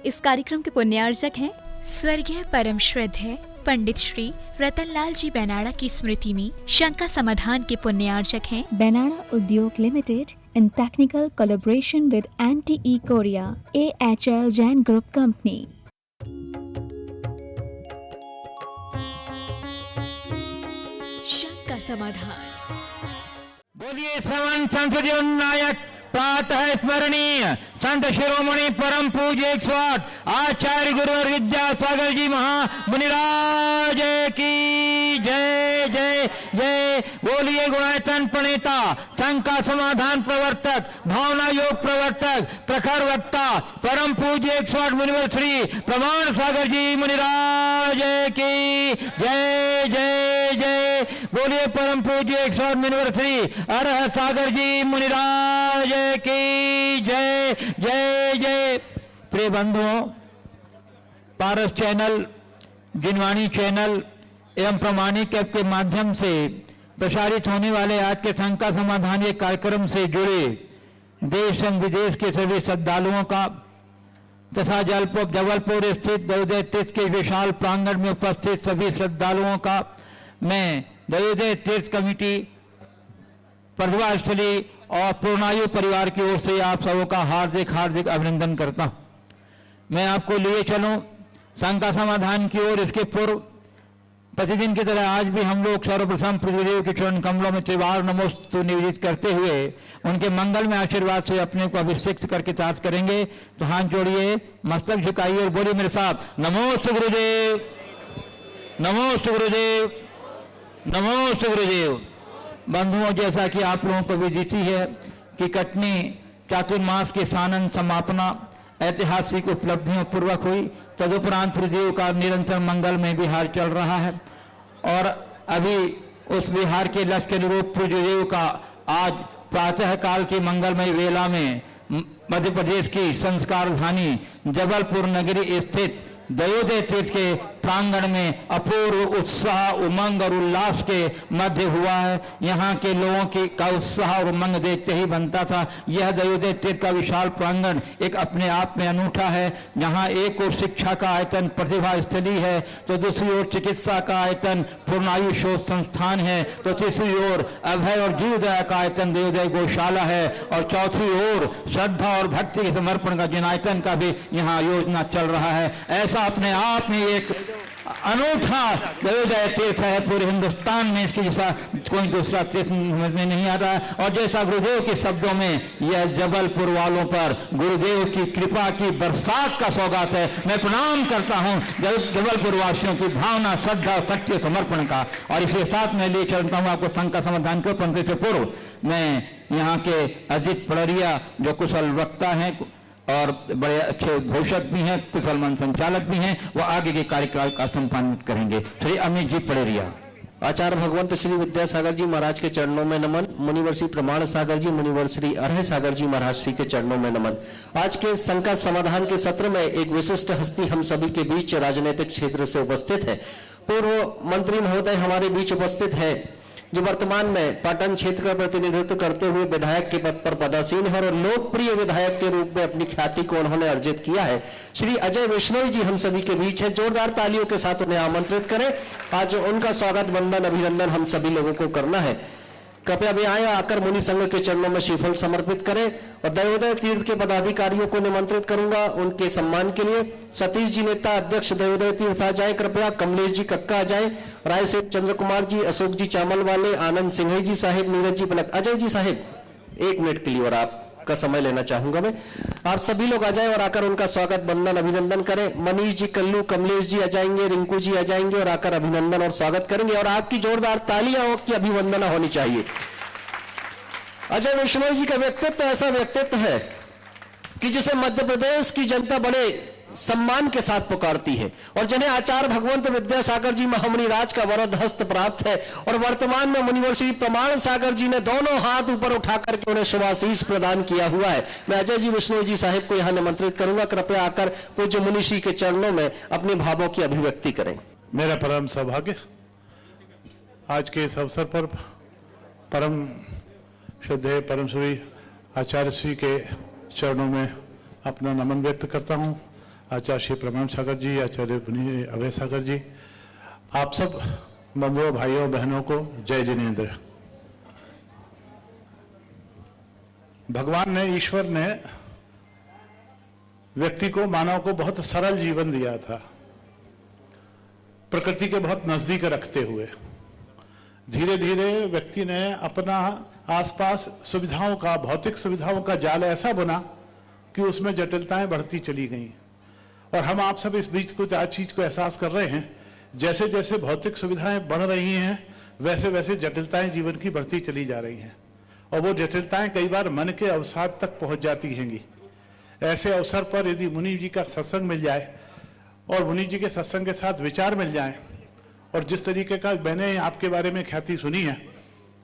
इस कार्यक्रम के पुण्यार्चक हैं स्वर्गीय परम श्रद्धेय पंडित श्री रतनलाल जी बेनाड़ा की स्मृति में शंका समाधान के पुण्यार्चक हैं बेनाड़ा उद्योग limited in technical collaboration with NTE Korea AHL Jain group company. शंका समाधान। बोलिए श्रवण संसदीय नायक प्रातः स्मरणीय संत शिरोमणि परम पूज्य 108 आचार्य गुरुवर विद्यासागर जी महामुनिराज की जय जय जय। बोलिए गुणायतन प्रणेता शंका समाधान प्रवर्तक भावना योग प्रवर्तक प्रखर वक्ता परम पूज्य 108 मुनिवर श्री प्रमाण सागर जी मुनिराज की जय जय जय। बोलिए परम पूज्य 108 मुनिवर श्री अरह सागर जी मुनिराज की जय जय जय। प्रिय बंधुओं, पारस चैनल, जिनवाणी चैनल एवं प्रमाणिक ऐप के माध्यम से प्रसारित होने वाले आज के शंका समाधान ये कार्यक्रम से जुड़े देश एवं विदेश के सभी श्रद्धालुओं का तथा जबलपुर स्थित दयोदय तीर्थ के विशाल प्रांगण में उपस्थित सभी श्रद्धालुओं का मैं दयोदय तीर्थ कमेटी प्रभुआ स्थली और पूर्णायु परिवार की ओर से आप सबों का हार्दिक हार्दिक अभिनंदन करता हूं। मैं आपको लिए चलूं शंका समाधान की ओर। इसके पूर्व प्रतिदिन की तरह आज भी हम लोग सर्वप्रथम पृथ्वीदेव के चरण कमलों में त्रिवार नमोस्तु निवेदित करते हुए उनके मंगल में आशीर्वाद से अपने को अभिषेक करके ताज करेंगे। तो हाथ जोड़िए, मस्तक झुकाइए और बोलिए मेरे साथ, नमोस्तु गुरुदेव, नमोस्तु गुरुदेव, नमोस्तु गुरुदेव। बंधुओं, जैसा कि आप लोगों को विदित ही है कि कटनी चातुर्मास के सानन समापना ऐतिहासिक उपलब्धियों पूर्वक हुई। तदुपरांत पृथ्वी का निरंतर मंगल में विहार चल रहा है और अभी उस विहार के लक्ष्य के अनुरूप पृथ्वीदेव का आज प्रातः काल की मंगलमय वेला में मध्य प्रदेश की संस्कार धानी जबलपुर नगरी स्थित दयोदय तीर्थ के प्रांगण में अपूर्व उत्साह उमंग और उल्लास के मध्य हुआ है। यहाँ के लोगों का उत्साह और उमंग देखते ही बनता था। यह दयोदय तीर्थ का विशाल प्रांगण एक अपने आप में अनूठा है, जहाँ एक ओर शिक्षा का आयतन प्रतिभा स्थली है तो दूसरी ओर चिकित्सा का आयतन पूर्णायु शोध संस्थान है, तो तीसरी ओर अभय और जीवदया का आयतन दयोदय गौशाला है और चौथी ओर श्रद्धा और भक्ति के समर्पण का जिनायतन का भी यहाँ योजना चल रहा है। ऐसा अपने आप में एक अनूठा दयोदय तीर्थ है। पूरे हिंदुस्तान में इसकी जैसा कोई दूसरा तीर्थ समझ में नहीं आ रहा है। और जैसा गुरुदेव के शब्दों में यह जबलपुर वालों पर गुरुदेव की कृपा की बरसात का सौगात है। मैं प्रणाम करता हूं जबलपुर वासियों की भावना, श्रद्धा, शक्ति, समर्पण का। और इसके साथ मैं ले चलता हूं आपको शंका समाधान के पंथ से पूर्व मैं यहाँ के अजित पड़रिया जो कुशल वक्ता हैं और बड़े अच्छे घोषक भी हैं, कुशल मन संचालक भी हैं, वो आगे के कार्यकाल का संपादित करेंगे। श्री अमित जी पड़रिया। आचार्य भगवंत श्री विद्यासागर जी महाराज के चरणों में नमन। मुनिवर श्री प्रमाण सागर जी, मुनिवर श्री अरह सागर जी महाराज श्री के चरणों में नमन। आज के शंका समाधान के सत्र में एक विशिष्ट हस्ती हम सभी के बीच राजनीतिक क्षेत्र से उपस्थित है। पूर्व मंत्री महोदय हमारे बीच उपस्थित है जो वर्तमान में पाटन क्षेत्र का प्रतिनिधित्व करते हुए विधायक के पद पर पदासीन है और लोकप्रिय विधायक के रूप में अपनी ख्याति को उन्होंने अर्जित किया है। श्री अजय विश्नोई जी हम सभी के बीच हैं। जोरदार तालियों के साथ उन्हें आमंत्रित करें। आज उनका स्वागत, वंदन, अभिनंदन हम सभी लोगों को करना है। कृपया भी आए, आकर मुनि संघ के चरणों में श्रीफल समर्पित करें। और दयोदय तीर्थ के पदाधिकारियों को निमंत्रित करूंगा उनके सम्मान के लिए। सतीश जी नेता अध्यक्ष दयोदय तीर्थ आ जाए कृपया। कमलेश जी कक्का आ जाए। राय से चंद्र कुमार जी, अशोक जी चामल वाले, आनंद सिंह जी साहिब, नीरज जी पलक। अजय जी साहिब 1 मिनट के लिए और आपका समय लेना चाहूंगा मैं। आप सभी लोग आ जाए और आकर उनका स्वागत, वंदन, अभिनंदन करें। मनीष जी कल्लू, कमलेश जी आ जाएंगे, रिंकू जी आ जाएंगे और आकर अभिनंदन और स्वागत करेंगे। और आपकी जोरदार तालियां की अभिवंदना होनी चाहिए। अजय विश्नोई जी का व्यक्तित्व ऐसा व्यक्तित्व है कि जिसे मध्य प्रदेश की जनता बड़े सम्मान के साथ पुकारती है और जिन्हें आचार्य भगवंत विद्यासागर जी महामुनि राज का वरद हस्त प्राप्त है। और वर्तमान में मुनिवर श्री प्रमाण सागर जी ने दोनों हाथ ऊपर उठाकर के उन्हें शुभाशीष प्रदान किया हुआ है। मैं अजय जी विश्नोई जी साहिब को यहां निमंत्रित करूंगा, कृपया आकर पूज्य मुनिषी के चरणों में अपने भावों की अभिव्यक्ति करें। मेरा परम सौभाग्य आज के इस अवसर पर परम श्रद्धेय परम श्री आचार्य श्री के चरणों में अपना नमन व्यक्त करता हूं। आचार्य श्री प्रमाण सागर जी, आचार्य अभय सागर जी, आप सब बंधुओं भाइयों बहनों को जय जिनेन्द्र। भगवान ने, ईश्वर ने व्यक्ति को, मानव को बहुत सरल जीवन दिया था, प्रकृति के बहुत नजदीक रखते हुए। धीरे धीरे व्यक्ति ने अपना आसपास सुविधाओं का, भौतिक सुविधाओं का जाल ऐसा बना कि उसमें जटिलताएं बढ़ती चली गईं। और हम आप सब इस बीच कुछ आज चीज को एहसास कर रहे हैं, जैसे जैसे भौतिक सुविधाएं बढ़ रही हैं वैसे वैसे जटिलताएं जीवन की बढ़ती चली जा रही हैं, और वो जटिलताएं कई बार मन के अवसाद तक पहुंच जाती हैंगी। ऐसे अवसर पर यदि मुनि जी का सत्संग मिल जाए और मुनि जी के सत्संग के साथ विचार मिल जाए, और जिस तरीके का मैंने आपके बारे में ख्याति सुनी है,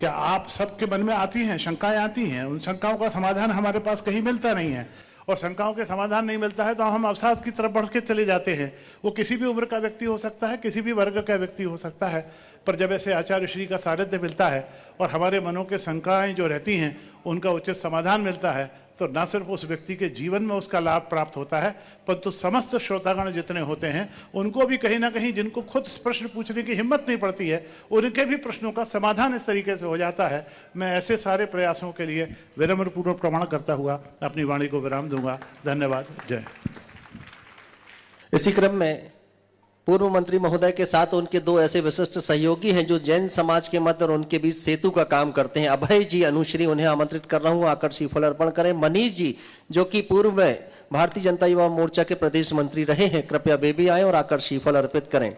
क्या आप सबके मन में आती हैं, शंकाएं आती हैं, उन शंकाओं का समाधान हमारे पास कहीं मिलता नहीं है, और शंकाओं के समाधान नहीं मिलता है तो हम अवसाद की तरफ बढ़ के चले जाते हैं। वो किसी भी उम्र का व्यक्ति हो सकता है, किसी भी वर्ग का व्यक्ति हो सकता है, पर जब ऐसे आचार्य श्री का सानिध्य मिलता है और हमारे मनों के शंकाएं जो रहती हैं उनका उचित समाधान मिलता है, तो न सिर्फ उस व्यक्ति के जीवन में उसका लाभ प्राप्त होता है, परंतु समस्त श्रोतागण जितने होते हैं उनको भी कहीं ना कहीं, जिनको खुद प्रश्न पूछने की हिम्मत नहीं पड़ती है, उनके भी प्रश्नों का समाधान इस तरीके से हो जाता है। मैं ऐसे सारे प्रयासों के लिए विनम्र पूर्वक प्रमाण करता हुआ अपनी वाणी को विराम दूंगा। धन्यवाद। जय। इसी क्रम में पूर्व मंत्री महोदय के साथ उनके दो ऐसे विशिष्ट सहयोगी हैं जो जैन समाज के मध्य और उनके बीच सेतु का काम करते हैं। अभय जी, अनुश्री, उन्हें आमंत्रित कर रहा हूं, आकर श्रीफल अर्पण करें। मनीष जी, जो कि पूर्व में भारतीय जनता युवा मोर्चा के प्रदेश मंत्री रहे हैं, कृपया वे भी आए और आकर श्रीफल अर्पित करें।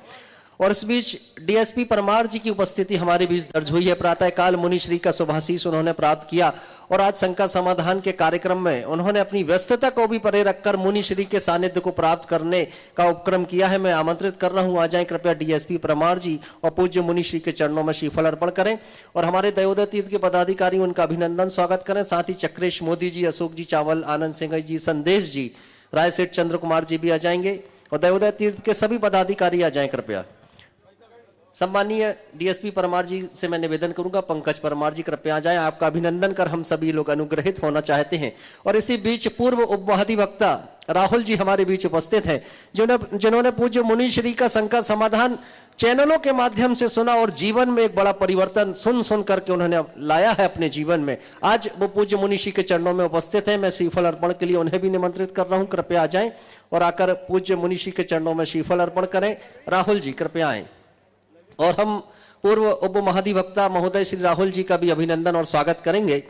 और इस बीच डीएसपी परमार जी की उपस्थिति हमारे बीच दर्ज हुई है। प्रातःकाल मुनि श्री का शुभाशीष उन्होंने प्राप्त किया और आज शंका समाधान के कार्यक्रम में उन्होंने अपनी व्यस्तता को भी परे रखकर मुनि श्री के सानिध्य को प्राप्त करने का उपक्रम किया है। मैं आमंत्रित कर रहा हूं, आ जाएं कृपया डीएसपी परमार जी और पूज्य मुनि श्री के चरणों में श्रीफल अर्पण करें और हमारे दयोदय तीर्थ के पदाधिकारी उनका अभिनंदन स्वागत करें। साथ ही चक्रेश मोदी जी, अशोक जी चावल, आनंद सिंह जी, संदेश जी, राय सेठ चंद्र कुमार जी भी आ जाएंगे और दयोदय तीर्थ के सभी पदाधिकारी आ जाएं कृपया। सम्मानीय डीएसपी परमार जी से मैं निवेदन करूंगा, पंकज परमार जी कृपया आ जाएं। आपका अभिनंदन कर हम सभी लोग अनुग्रहित होना चाहते हैं। और इसी बीच पूर्व उपमहाधिवक्ता राहुल जी हमारे बीच उपस्थित हैं, जिन्होंने पूज्य मुनि श्री का शंका समाधान चैनलों के माध्यम से सुना और जीवन में एक बड़ा परिवर्तन सुन करके उन्होंने लाया है अपने जीवन में। आज वो पूज्य मुनि श्री के चरणों में उपस्थित हैं। मैं श्रीफल अर्पण के लिए उन्हें भी निमंत्रित कर रहा हूं, कृपया आ जाएं और आकर पूज्य मुनि श्री के चरणों में श्रीफल अर्पण करें। राहुल जी कृपया आए। और हम पूर्व उप महाधिवक्ता महोदय श्री राहुल जी का भी अभिनंदन और स्वागत करेंगे।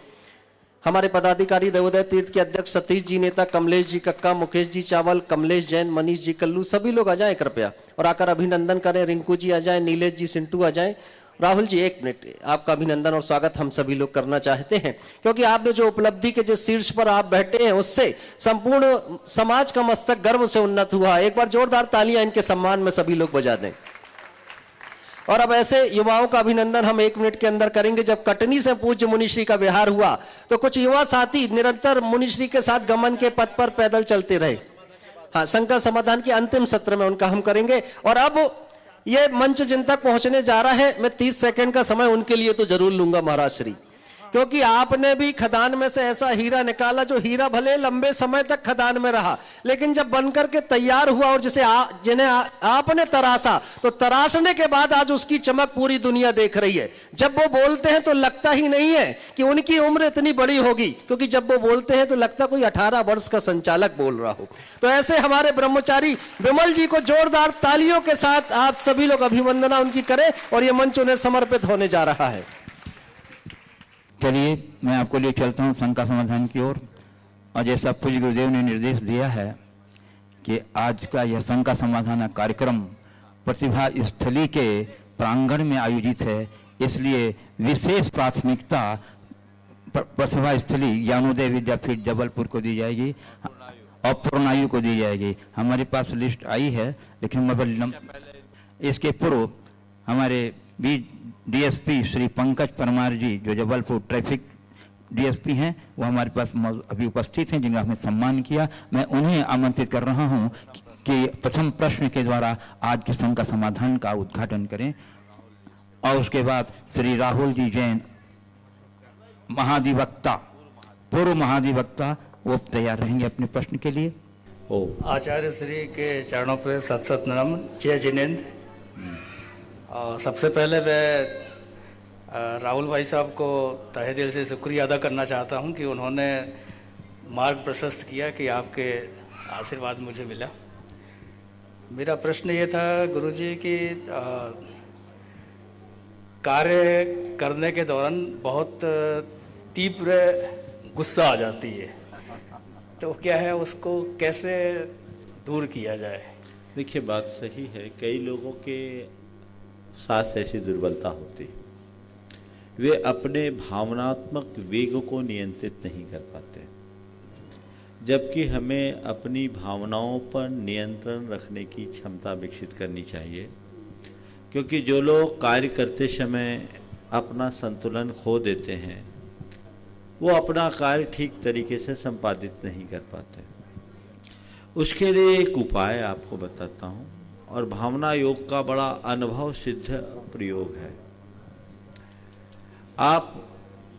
हमारे पदाधिकारी दयोदय तीर्थ के अध्यक्ष सतीश जी, नेता कमलेश जी कक्का, मुकेश जी चावल, कमलेश जैन, मनीष जी कल्लू, सभी लोग आ जाएं कृपया और आकर अभिनंदन करें। रिंकू जी आ जाएं, नीलेश जी, सिंटू आ जाएं। राहुल जी एक मिनट, आपका अभिनंदन और स्वागत हम सभी लोग करना चाहते हैं, क्योंकि आपने जो उपलब्धि के जिस शीर्ष पर आप बैठे हैं उससे संपूर्ण समाज का मस्तक गर्व से उन्नत हुआ। एक बार जोरदार तालियां इनके सम्मान में सभी लोग बजा दें। और अब ऐसे युवाओं का अभिनंदन हम 1 मिनट के अंदर करेंगे। जब कटनी से पूज्य मुनिश्री का विहार हुआ तो कुछ युवा साथी निरंतर मुनिश्री के साथ गमन के पथ पर पैदल चलते रहे। हाँ, शंका समाधान के अंतिम सत्र में उनका हम करेंगे। और अब ये मंच जिन तक पहुंचने जा रहा है, मैं 30 सेकंड का समय उनके लिए तो जरूर लूंगा महाराज श्री, क्योंकि आपने भी खदान में से ऐसा हीरा निकाला जो हीरा भले लंबे समय तक खदान में रहा, लेकिन जब बनकर के तैयार हुआ और जिन्हें आपने तराशा, तो तराशने के बाद आज उसकी चमक पूरी दुनिया देख रही है। जब वो बोलते हैं तो लगता ही नहीं है कि उनकी उम्र इतनी बड़ी होगी, क्योंकि जब वो बोलते हैं तो लगता कोई 18 वर्ष का संचालक बोल रहा हो। तो ऐसे हमारे ब्रह्मचारी विमल जी को जोरदार तालियों के साथ आप सभी लोग अभिवंदना उनकी करें और ये मंच उन्हें समर्पित होने जा रहा है। चलिए मैं आपको लिए चलता हूँ शंका समाधान की ओर। और जैसा पूज्य गुरुदेव ने निर्देश दिया है कि आज का यह शंका समाधान कार्यक्रम प्रतिभा स्थली के प्रांगण में आयोजित है, इसलिए विशेष प्राथमिकता प्रतिभा स्थली ज्ञानोदय विद्यापीठ जबलपुर को दी जाएगी और पूर्णायु को दी जाएगी। हमारे पास लिस्ट आई है, लेकिन इसके पूर्व हमारे डीएसपी श्री पंकज परमार जी, जो जबलपुर ट्रैफिक डीएसपी हैं, वो हमारे पास अभी उपस्थित हैं, जिनका हमने सम्मान किया। मैं उन्हें आमंत्रित कर रहा हूं कि प्रथम प्रश्न के द्वारा आज के शंका समाधान का उद्घाटन करें और उसके बाद श्री राहुल जी जैन महाधिवक्ता, पूर्व महाधिवक्ता, वो तैयार रहेंगे अपने प्रश्न के लिए। हो। आचार्य श्री के चरणों पे सत सत नमन, जय जिनेंद्र। सबसे पहले मैं राहुल भाई साहब को तहे दिल से शुक्रिया अदा करना चाहता हूं कि उन्होंने मार्ग प्रशस्त किया कि आपके आशीर्वाद मुझे मिला। मेरा प्रश्न ये था गुरुजी कि कार्य करने के दौरान बहुत तीव्र गुस्सा आ जाती है, तो क्या है, उसको कैसे दूर किया जाए? देखिए, बात सही है, कई लोगों के साथ ऐसी दुर्बलता होती है, वे अपने भावनात्मक वेग को नियंत्रित नहीं कर पाते, जबकि हमें अपनी भावनाओं पर नियंत्रण रखने की क्षमता विकसित करनी चाहिए। क्योंकि जो लोग कार्य करते समय अपना संतुलन खो देते हैं, वो अपना कार्य ठीक तरीके से संपादित नहीं कर पाते। उसके लिए एक उपाय आपको बताता हूँ, और भावना योग का बड़ा अनुभव सिद्ध प्रयोग है। आप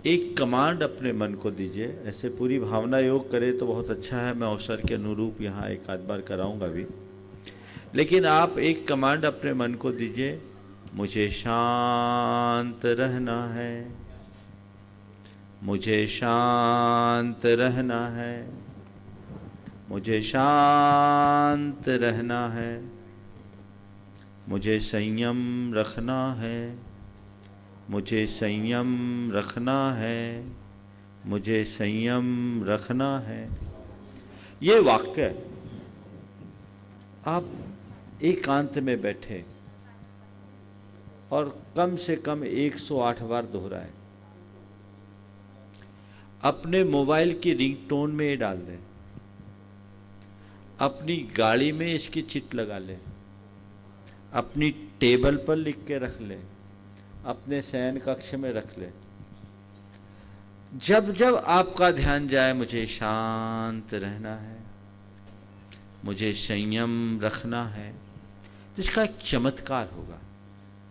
एक कमांड अपने मन को दीजिए। ऐसे पूरी भावना योग करें तो बहुत अच्छा है, मैं अवसर के अनुरूप यहाँ एक आध बार कराऊंगा भी, लेकिन आप एक कमांड अपने मन को दीजिए, मुझे शांत रहना है, मुझे शांत रहना है, मुझे शांत रहना है, मुझे संयम रखना है, मुझे संयम रखना है, मुझे संयम रखना है। ये वाक्य आप एकांत में बैठे और कम से कम 108 बार दोहराएं। अपने मोबाइल की रिंगटोन में ये डाल दें, अपनी गाड़ी में इसकी चिट लगा लें, अपनी टेबल पर लिख के रख लें, अपने शयन कक्ष में रख लें। जब जब आपका ध्यान जाए, मुझे शांत रहना है, मुझे संयम रखना है, तो इसका एक चमत्कार होगा।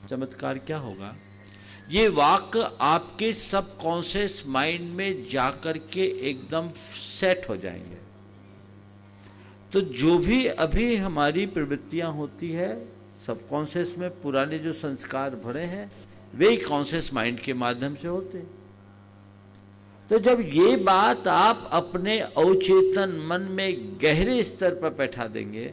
चमत्कार क्या होगा? ये वाक्य आपके सबकॉन्शियस माइंड में जाकर के एकदम सेट हो जाएंगे। तो जो भी अभी हमारी प्रवृत्तियां होती है सबकॉन्शियस में, पुराने जो संस्कार भरे हैं, वे कॉन्शियस माइंड के माध्यम से होते। तो जब ये बात आप अपने अवचेतन मन में गहरे स्तर पर बैठा देंगे,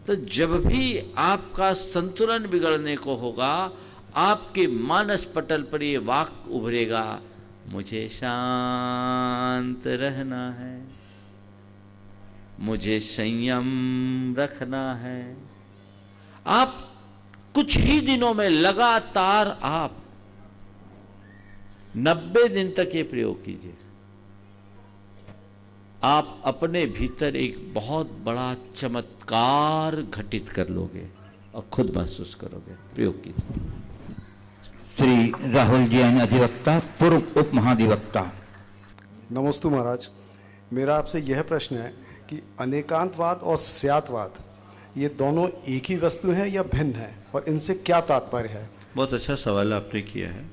तो जब भी आपका संतुलन बिगड़ने को होगा, आपके मानस पटल पर ये वाक्य उभरेगा, मुझे शांत रहना है, मुझे संयम रखना है। आप कुछ ही दिनों में लगातार आप 90 दिन तक ये प्रयोग कीजिए, आप अपने भीतर एक बहुत बड़ा चमत्कार घटित कर लोगे और खुद महसूस करोगे। प्रयोग कीजिए। श्री राहुल जैन, अधिवक्ता, पूर्व उप महाधिवक्ता। नमस्ते महाराज, मेरा आपसे यह प्रश्न है कि अनेकांतवाद और स्यातवाद ये दोनों एक ही वस्तु हैं या भिन्न हैं, और इनसे क्या तात्पर्य है? बहुत अच्छा सवाल आपने किया है।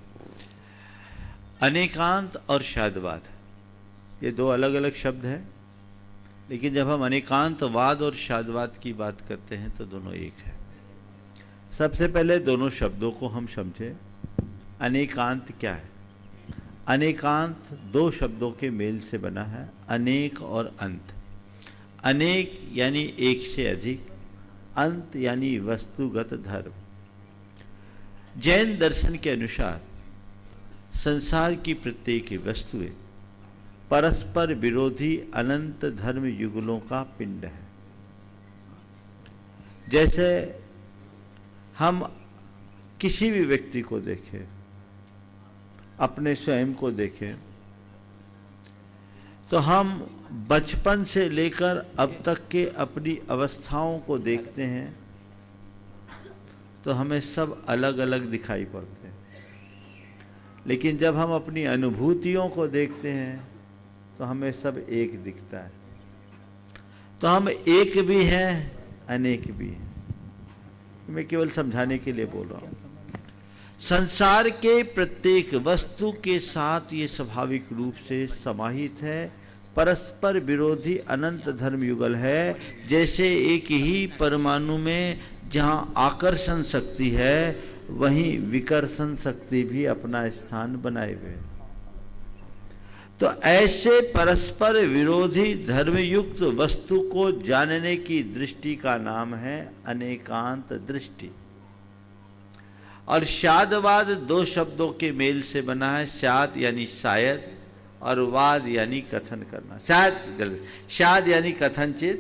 अनेकांत और शादवाद ये दो अलग अलग शब्द हैं, लेकिन जब हम अनेकांतवाद और शादवाद की बात करते हैं तो दोनों एक है। सबसे पहले दोनों शब्दों को हम समझें। अनेकांत क्या है? अनेकांत दो शब्दों के मेल से बना है, अनेक और अंत। अनेक यानी एक से अधिक, अंत यानी वस्तुगत धर्म। जैन दर्शन के अनुसार संसार की प्रत्येक वस्तुएं परस्पर विरोधी अनंत धर्म युगलों का पिंड है। जैसे हम किसी भी व्यक्ति को देखें, अपने स्वयं को देखें, तो हम बचपन से लेकर अब तक के अपनी अवस्थाओं को देखते हैं तो हमें सब अलग अलग दिखाई पड़ते हैं, लेकिन जब हम अपनी अनुभूतियों को देखते हैं तो हमें सब एक दिखता है। तो हम एक भी हैं, अनेक भी हैं। मैं केवल समझाने के लिए बोल रहा हूँ। संसार के प्रत्येक वस्तु के साथ ये स्वाभाविक रूप से समाहित है, परस्पर विरोधी अनंत धर्म युगल है। जैसे एक ही परमाणु में जहां आकर्षण शक्ति है, वहीं विकर्षण शक्ति भी अपना स्थान बनाए हुए। तो ऐसे परस्पर विरोधी धर्मयुक्त वस्तु को जानने की दृष्टि का नाम है अनेकांत दृष्टि। और शादवाद दो शब्दों के मेल से बना है। शाद यानी शायद और वाद यानी कथन करना। शाद यानी कथनचित,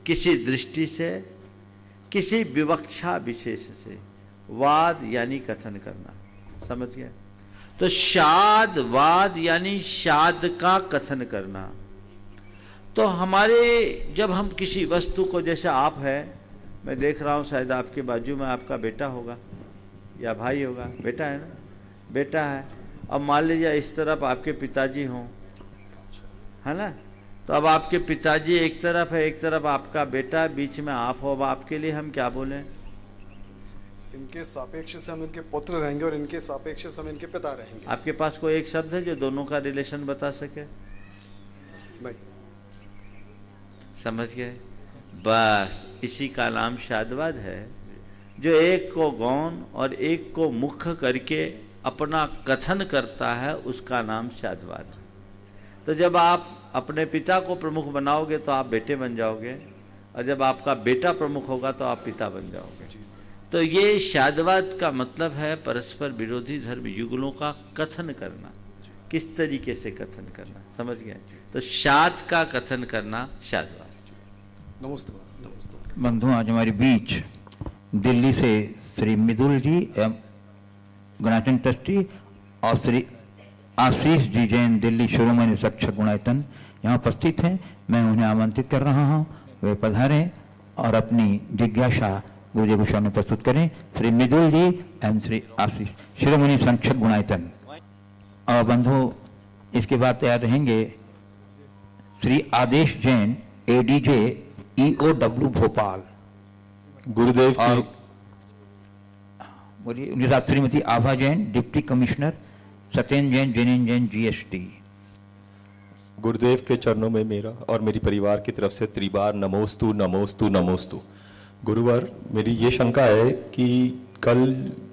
किसी दृष्टि से, किसी विवक्षा विशेष से। वाद यानी कथन करना। समझ गए? तो शाद वाद यानी शाद का कथन करना। तो हमारे जब हम किसी वस्तु को, जैसे आप है, मैं देख रहा हूँ शायद आपके बाजू में आपका बेटा होगा या भाई होगा, बेटा है ना, बेटा है। अब मान लीजिए इस तरफ आपके पिताजी हों, है ना, तो अब आपके पिताजी एक तरफ है, एक तरफ आपका बेटा, बीच में आप हो। अब आपके लिए हम क्या बोलें? इनके सापेक्ष से हम इनके पुत्र रहेंगे और इनके सापेक्ष से हम इनके पिता रहेंगे। आपके पास कोई एक शब्द है जो दोनों का रिलेशन बता सके? नहीं। समझ गए? बस इसी का नाम शादवाद है। जो एक को गौण और एक को मुख्य करके अपना कथन करता है, उसका नाम शादवाद है। तो जब आप अपने पिता को प्रमुख बनाओगे तो आप बेटे बन जाओगे, और जब आपका बेटा प्रमुख होगा तो आप पिता बन जाओगे। तो ये शादवाद का मतलब है परस्पर विरोधी धर्म युगलों का कथन करना। किस तरीके से कथन करना, समझ गए? तो शाद का कथन करना शादवाद। नमस्ते। नमस्ते बंधु, आज हमारे बीच दिल्ली से श्री मिदुल जी गुणायतन ट्रस्टी और श्री आशीष जी जैन दिल्ली शिरोमणि शिक्षक गुणायतन यहाँ उपस्थित हैं। मैं उन्हें आमंत्रित कर रहा हूँ, वे पधारें और अपनी जिज्ञासा गुरु जी को सामने प्रस्तुत करें। श्री मिदुल जी एवं श्री आशीष, शिरोमणि शिक्षक गुणायतन। और बंधु, इसके बाद तैयार रहेंगे श्री आदेश जैन, एडीजे EOW भोपाल। गुरुदेव और बोलिए उनके साथ श्रीमती आभा जैन, डिप्टी कमिश्नर, सत्येंद्र जैन, जेनिन जैन, GST। गुरुदेव के चरणों में मेरा और मेरी परिवार की तरफ से त्रिबार नमोस्तु नमोस्तु नमोस्तु। गुरुवर, मेरी ये शंका है कि कल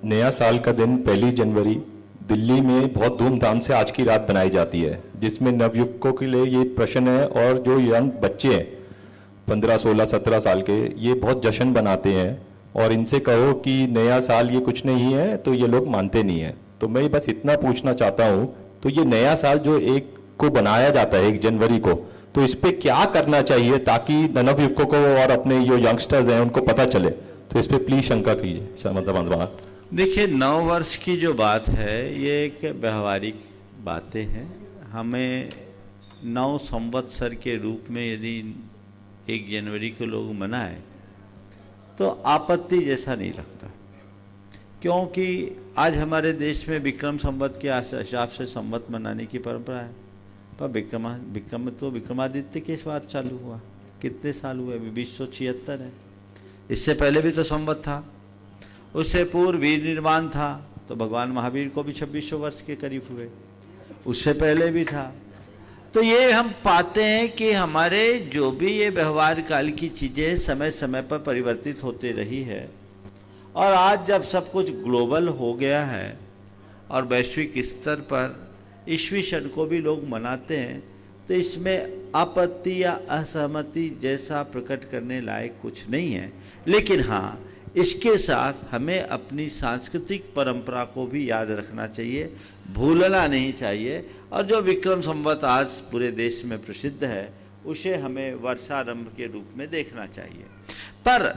नया साल का दिन 1 जनवरी दिल्ली में बहुत धूमधाम से आज की रात बनाई जाती है, जिसमें नवयुवकों के लिए ये प्रश्न है, और जो यंग बच्चे हैं 15, 16, 17 साल के, ये बहुत जश्न बनाते हैं, और इनसे कहो कि नया साल ये कुछ नहीं है तो ये लोग मानते नहीं है। तो मैं बस इतना पूछना चाहता हूँ, तो ये नया साल जो 1 को बनाया जाता है, 1 जनवरी को, तो इस पे क्या करना चाहिए ताकि नवयुवकों को और अपने जो यंगस्टर्स हैं उनको पता चले? तो इस पे प्लीज शंका कीजिए। देखिए, 9 वर्ष की जो बात है ये एक व्यवहारिक बातें हैं। हमें 9 संवत्सर के रूप में यदि 1 जनवरी को लोग मनाए तो आपत्ति जैसा नहीं लगता, क्योंकि आज हमारे देश में विक्रम संवत के हिसाब से संवत मनाने की परंपरा है। पर विक्रमादित्य के बाद चालू हुआ, कितने साल हुए? 2076 है। इससे पहले भी तो संवत था, उससे पूर्व वीर निर्माण था, तो भगवान महावीर को भी 2600 वर्ष के करीब हुए, उससे पहले भी था। तो ये हम पाते हैं कि हमारे जो भी ये व्यवहार काल की चीज़ें समय समय पर परिवर्तित होते रही है, और आज जब सब कुछ ग्लोबल हो गया है और वैश्विक स्तर पर ईस्वी सन को भी लोग मनाते हैं, तो इसमें आपत्ति या असहमति जैसा प्रकट करने लायक कुछ नहीं है। लेकिन हाँ, इसके साथ हमें अपनी सांस्कृतिक परंपरा को भी याद रखना चाहिए, भूलना नहीं चाहिए। और जो विक्रम संवत आज पूरे देश में प्रसिद्ध है, उसे हमें वर्षारंभ के रूप में देखना चाहिए। पर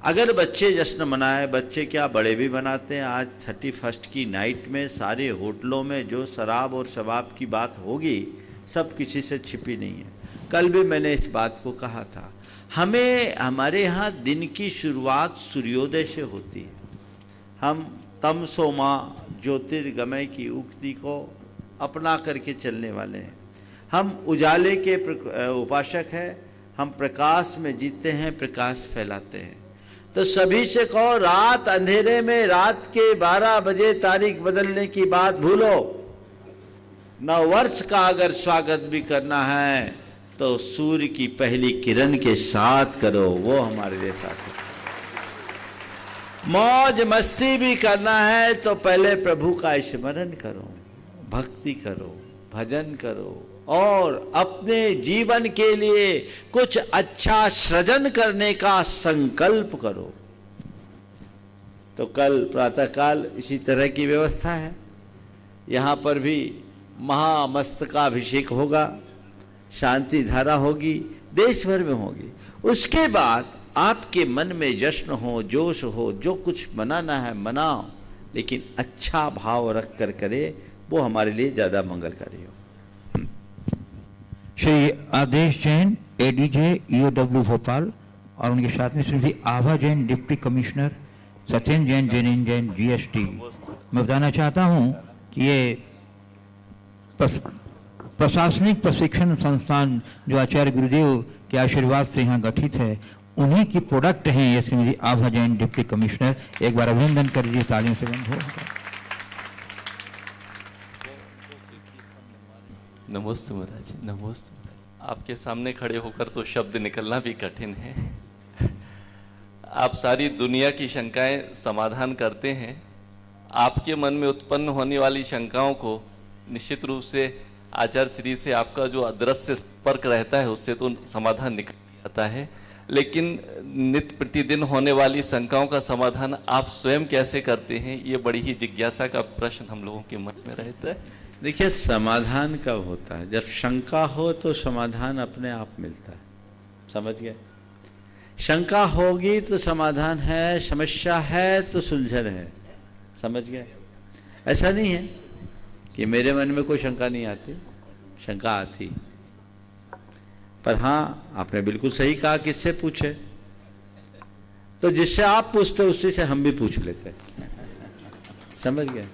अगर बच्चे जश्न मनाए, बच्चे क्या बड़े भी बनाते हैं। आज 31 की नाइट में सारे होटलों में जो शराब और शबाब की बात होगी, सब किसी से छिपी नहीं है। कल भी मैंने इस बात को कहा था, हमें हमारे यहाँ दिन की शुरुआत सूर्योदय से होती है। हम तमसो मां ज्योतिर्गमय की उक्ति को अपना करके चलने वाले हैं। हम उजाले के उपासक हैं, हम प्रकाश में जीते हैं, प्रकाश फैलाते हैं। तो सभी से कहो, रात अंधेरे में रात के 12 बजे तारीख बदलने की बात भूलो। 9 वर्ष का अगर स्वागत भी करना है तो सूर्य की पहली किरण के साथ करो, वो हमारे लिए साथी। मौज मस्ती भी करना है तो पहले प्रभु का स्मरण करो, भक्ति करो, भजन करो और अपने जीवन के लिए कुछ अच्छा सृजन करने का संकल्प करो। तो कल प्रातःकाल इसी तरह की व्यवस्था है। यहाँ पर भी महामस्तकाभिषेक होगा, शांति धारा होगी, देश भर में होगी। उसके बाद आपके मन में जश्न हो, जोश हो, जो कुछ मनाना है मनाओ, लेकिन अच्छा भाव रख कर करे, वो हमारे लिए ज़्यादा मंगलकारी हो। श्री आदेश जैन एडीजे ईओडब्ल्यू भोपाल और उनके साथ में Shri Abha Jain deputy commissioner, Satyendra Jain Jain Jain GST. मैं बताना चाहता हूं कि ये प्रशासनिक प्रशिक्षण संस्थान जो आचार्य गुरुदेव के आशीर्वाद से यहाँ गठित है, उन्हीं की प्रोडक्ट हैं ये श्रीमती आभा जैन डिप्टी कमिश्नर। एक बार अभिनंदन कर दीजिए, तालियों से बंद हो। नमस्ते महाराज, नमस्ते। आपके सामने खड़े होकर तो शब्द निकलना भी कठिन है। आप सारी दुनिया की शंकाएं समाधान करते हैं। आपके मन में उत्पन्न होने वाली शंकाओं को निश्चित रूप से आचार्य श्री से आपका जो अदृश्य संपर्क रहता है उससे तो समाधान निकल जाता है, लेकिन नित्य प्रतिदिन होने वाली शंकाओं का समाधान आप स्वयं कैसे करते हैं, ये बड़ी ही जिज्ञासा का प्रश्न हम लोगों के मन में रहता है। देखिए, समाधान कब होता है? जब शंका हो तो समाधान अपने आप मिलता है। समझ गए? शंका होगी तो समाधान है, समस्या है तो सुलझन है। समझ गए? ऐसा नहीं है कि मेरे मन में कोई शंका नहीं आती, शंका आती। पर हाँ, आपने बिल्कुल सही कहा, किससे पूछे? तो जिससे आप पूछते उसी से हम भी पूछ लेते। समझ गए?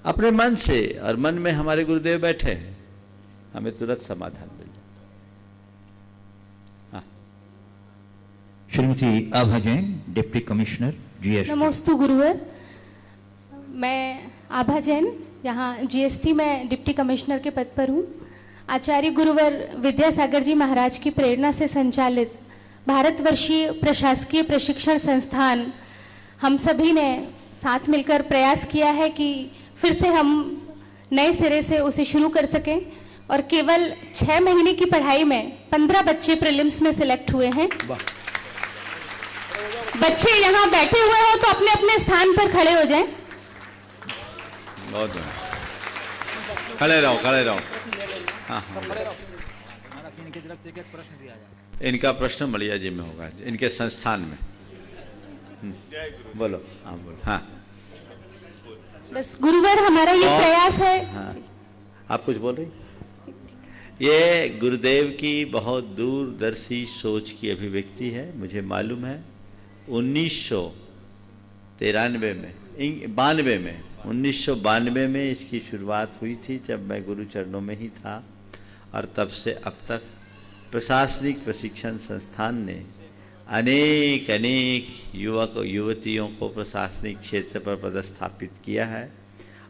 अपने मन से, और मन में हमारे गुरुदेव बैठे हैं, हमें तुरंत समाधान मिल जाता। हाँ। Shrimati Abha Jain deputy commissioner GST. नमोस्तु गुरुवर, मैं आभा जैन यहाँ जीएसटी में डिप्टी कमिश्नर के पद पर हूँ। आचार्य गुरुवर विद्यासागर जी महाराज की प्रेरणा से संचालित भारतवर्षीय प्रशासकीय प्रशिक्षण संस्थान, हम सभी ने साथ मिलकर प्रयास किया है कि फिर से हम नए सिरे से उसे शुरू कर सकें, और केवल 6 महीने की पढ़ाई में 15 बच्चे प्रीलिम्स में सिलेक्ट हुए हैं। बच्चे यहाँ बैठे हुए हो तो अपने अपने स्थान पर खड़े हो जाएं। बहुत खड़े रहो, खड़े रहो। हाँ, इनका प्रश्न मलिया जी में होगा, इनके संस्थान में। बोलो। हाँ बोलो। हाँ बस गुरुवर, हमारा ये प्रयास है। हाँ, आप कुछ बोल रही? ये गुरुदेव की बहुत दूरदर्शी सोच की अभिव्यक्ति है। मुझे मालूम है 1992 में इसकी शुरुआत हुई थी, जब मैं गुरु चरणों में ही था, और तब से अब तक प्रशासनिक प्रशिक्षण संस्थान ने अनेक युवक युवतियों को प्रशासनिक क्षेत्र पर पदस्थापित किया है।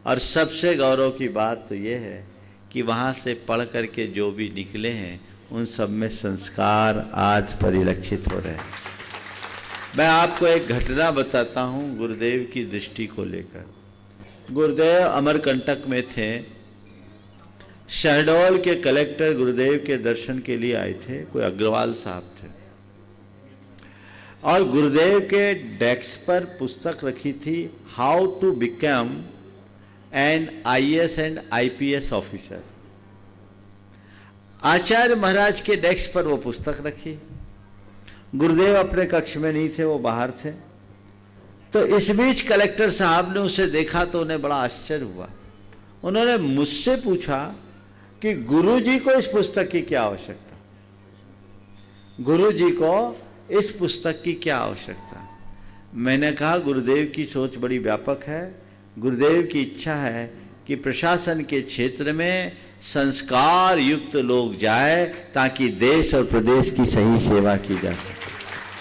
और सबसे गौरव की बात तो ये है कि वहाँ से पढ़ कर के जो भी निकले हैं, उन सब में संस्कार आज परिलक्षित हो रहे हैं। मैं आपको एक घटना बताता हूँ गुरुदेव की दृष्टि को लेकर। गुरुदेव अमरकंटक में थे। शहडोल के कलेक्टर गुरुदेव के दर्शन के लिए आए थे, कोई अग्रवाल साहब थे, और गुरुदेव के डेस्क पर पुस्तक रखी थी, how to become an IAS and IPS officer. आचार्य महाराज के डेस्क पर वो पुस्तक रखी। गुरुदेव अपने कक्ष में नहीं थे, वो बाहर थे। तो इस बीच कलेक्टर साहब ने उसे देखा तो उन्हें बड़ा आश्चर्य हुआ। उन्होंने मुझसे पूछा कि गुरुजी को इस पुस्तक की क्या आवश्यकता, गुरुजी को इस पुस्तक की क्या आवश्यकता। मैंने कहा, गुरुदेव की सोच बड़ी व्यापक है। गुरुदेव की इच्छा है कि प्रशासन के क्षेत्र में संस्कार युक्त लोग जाए, ताकि देश और प्रदेश की सही सेवा की जा सके।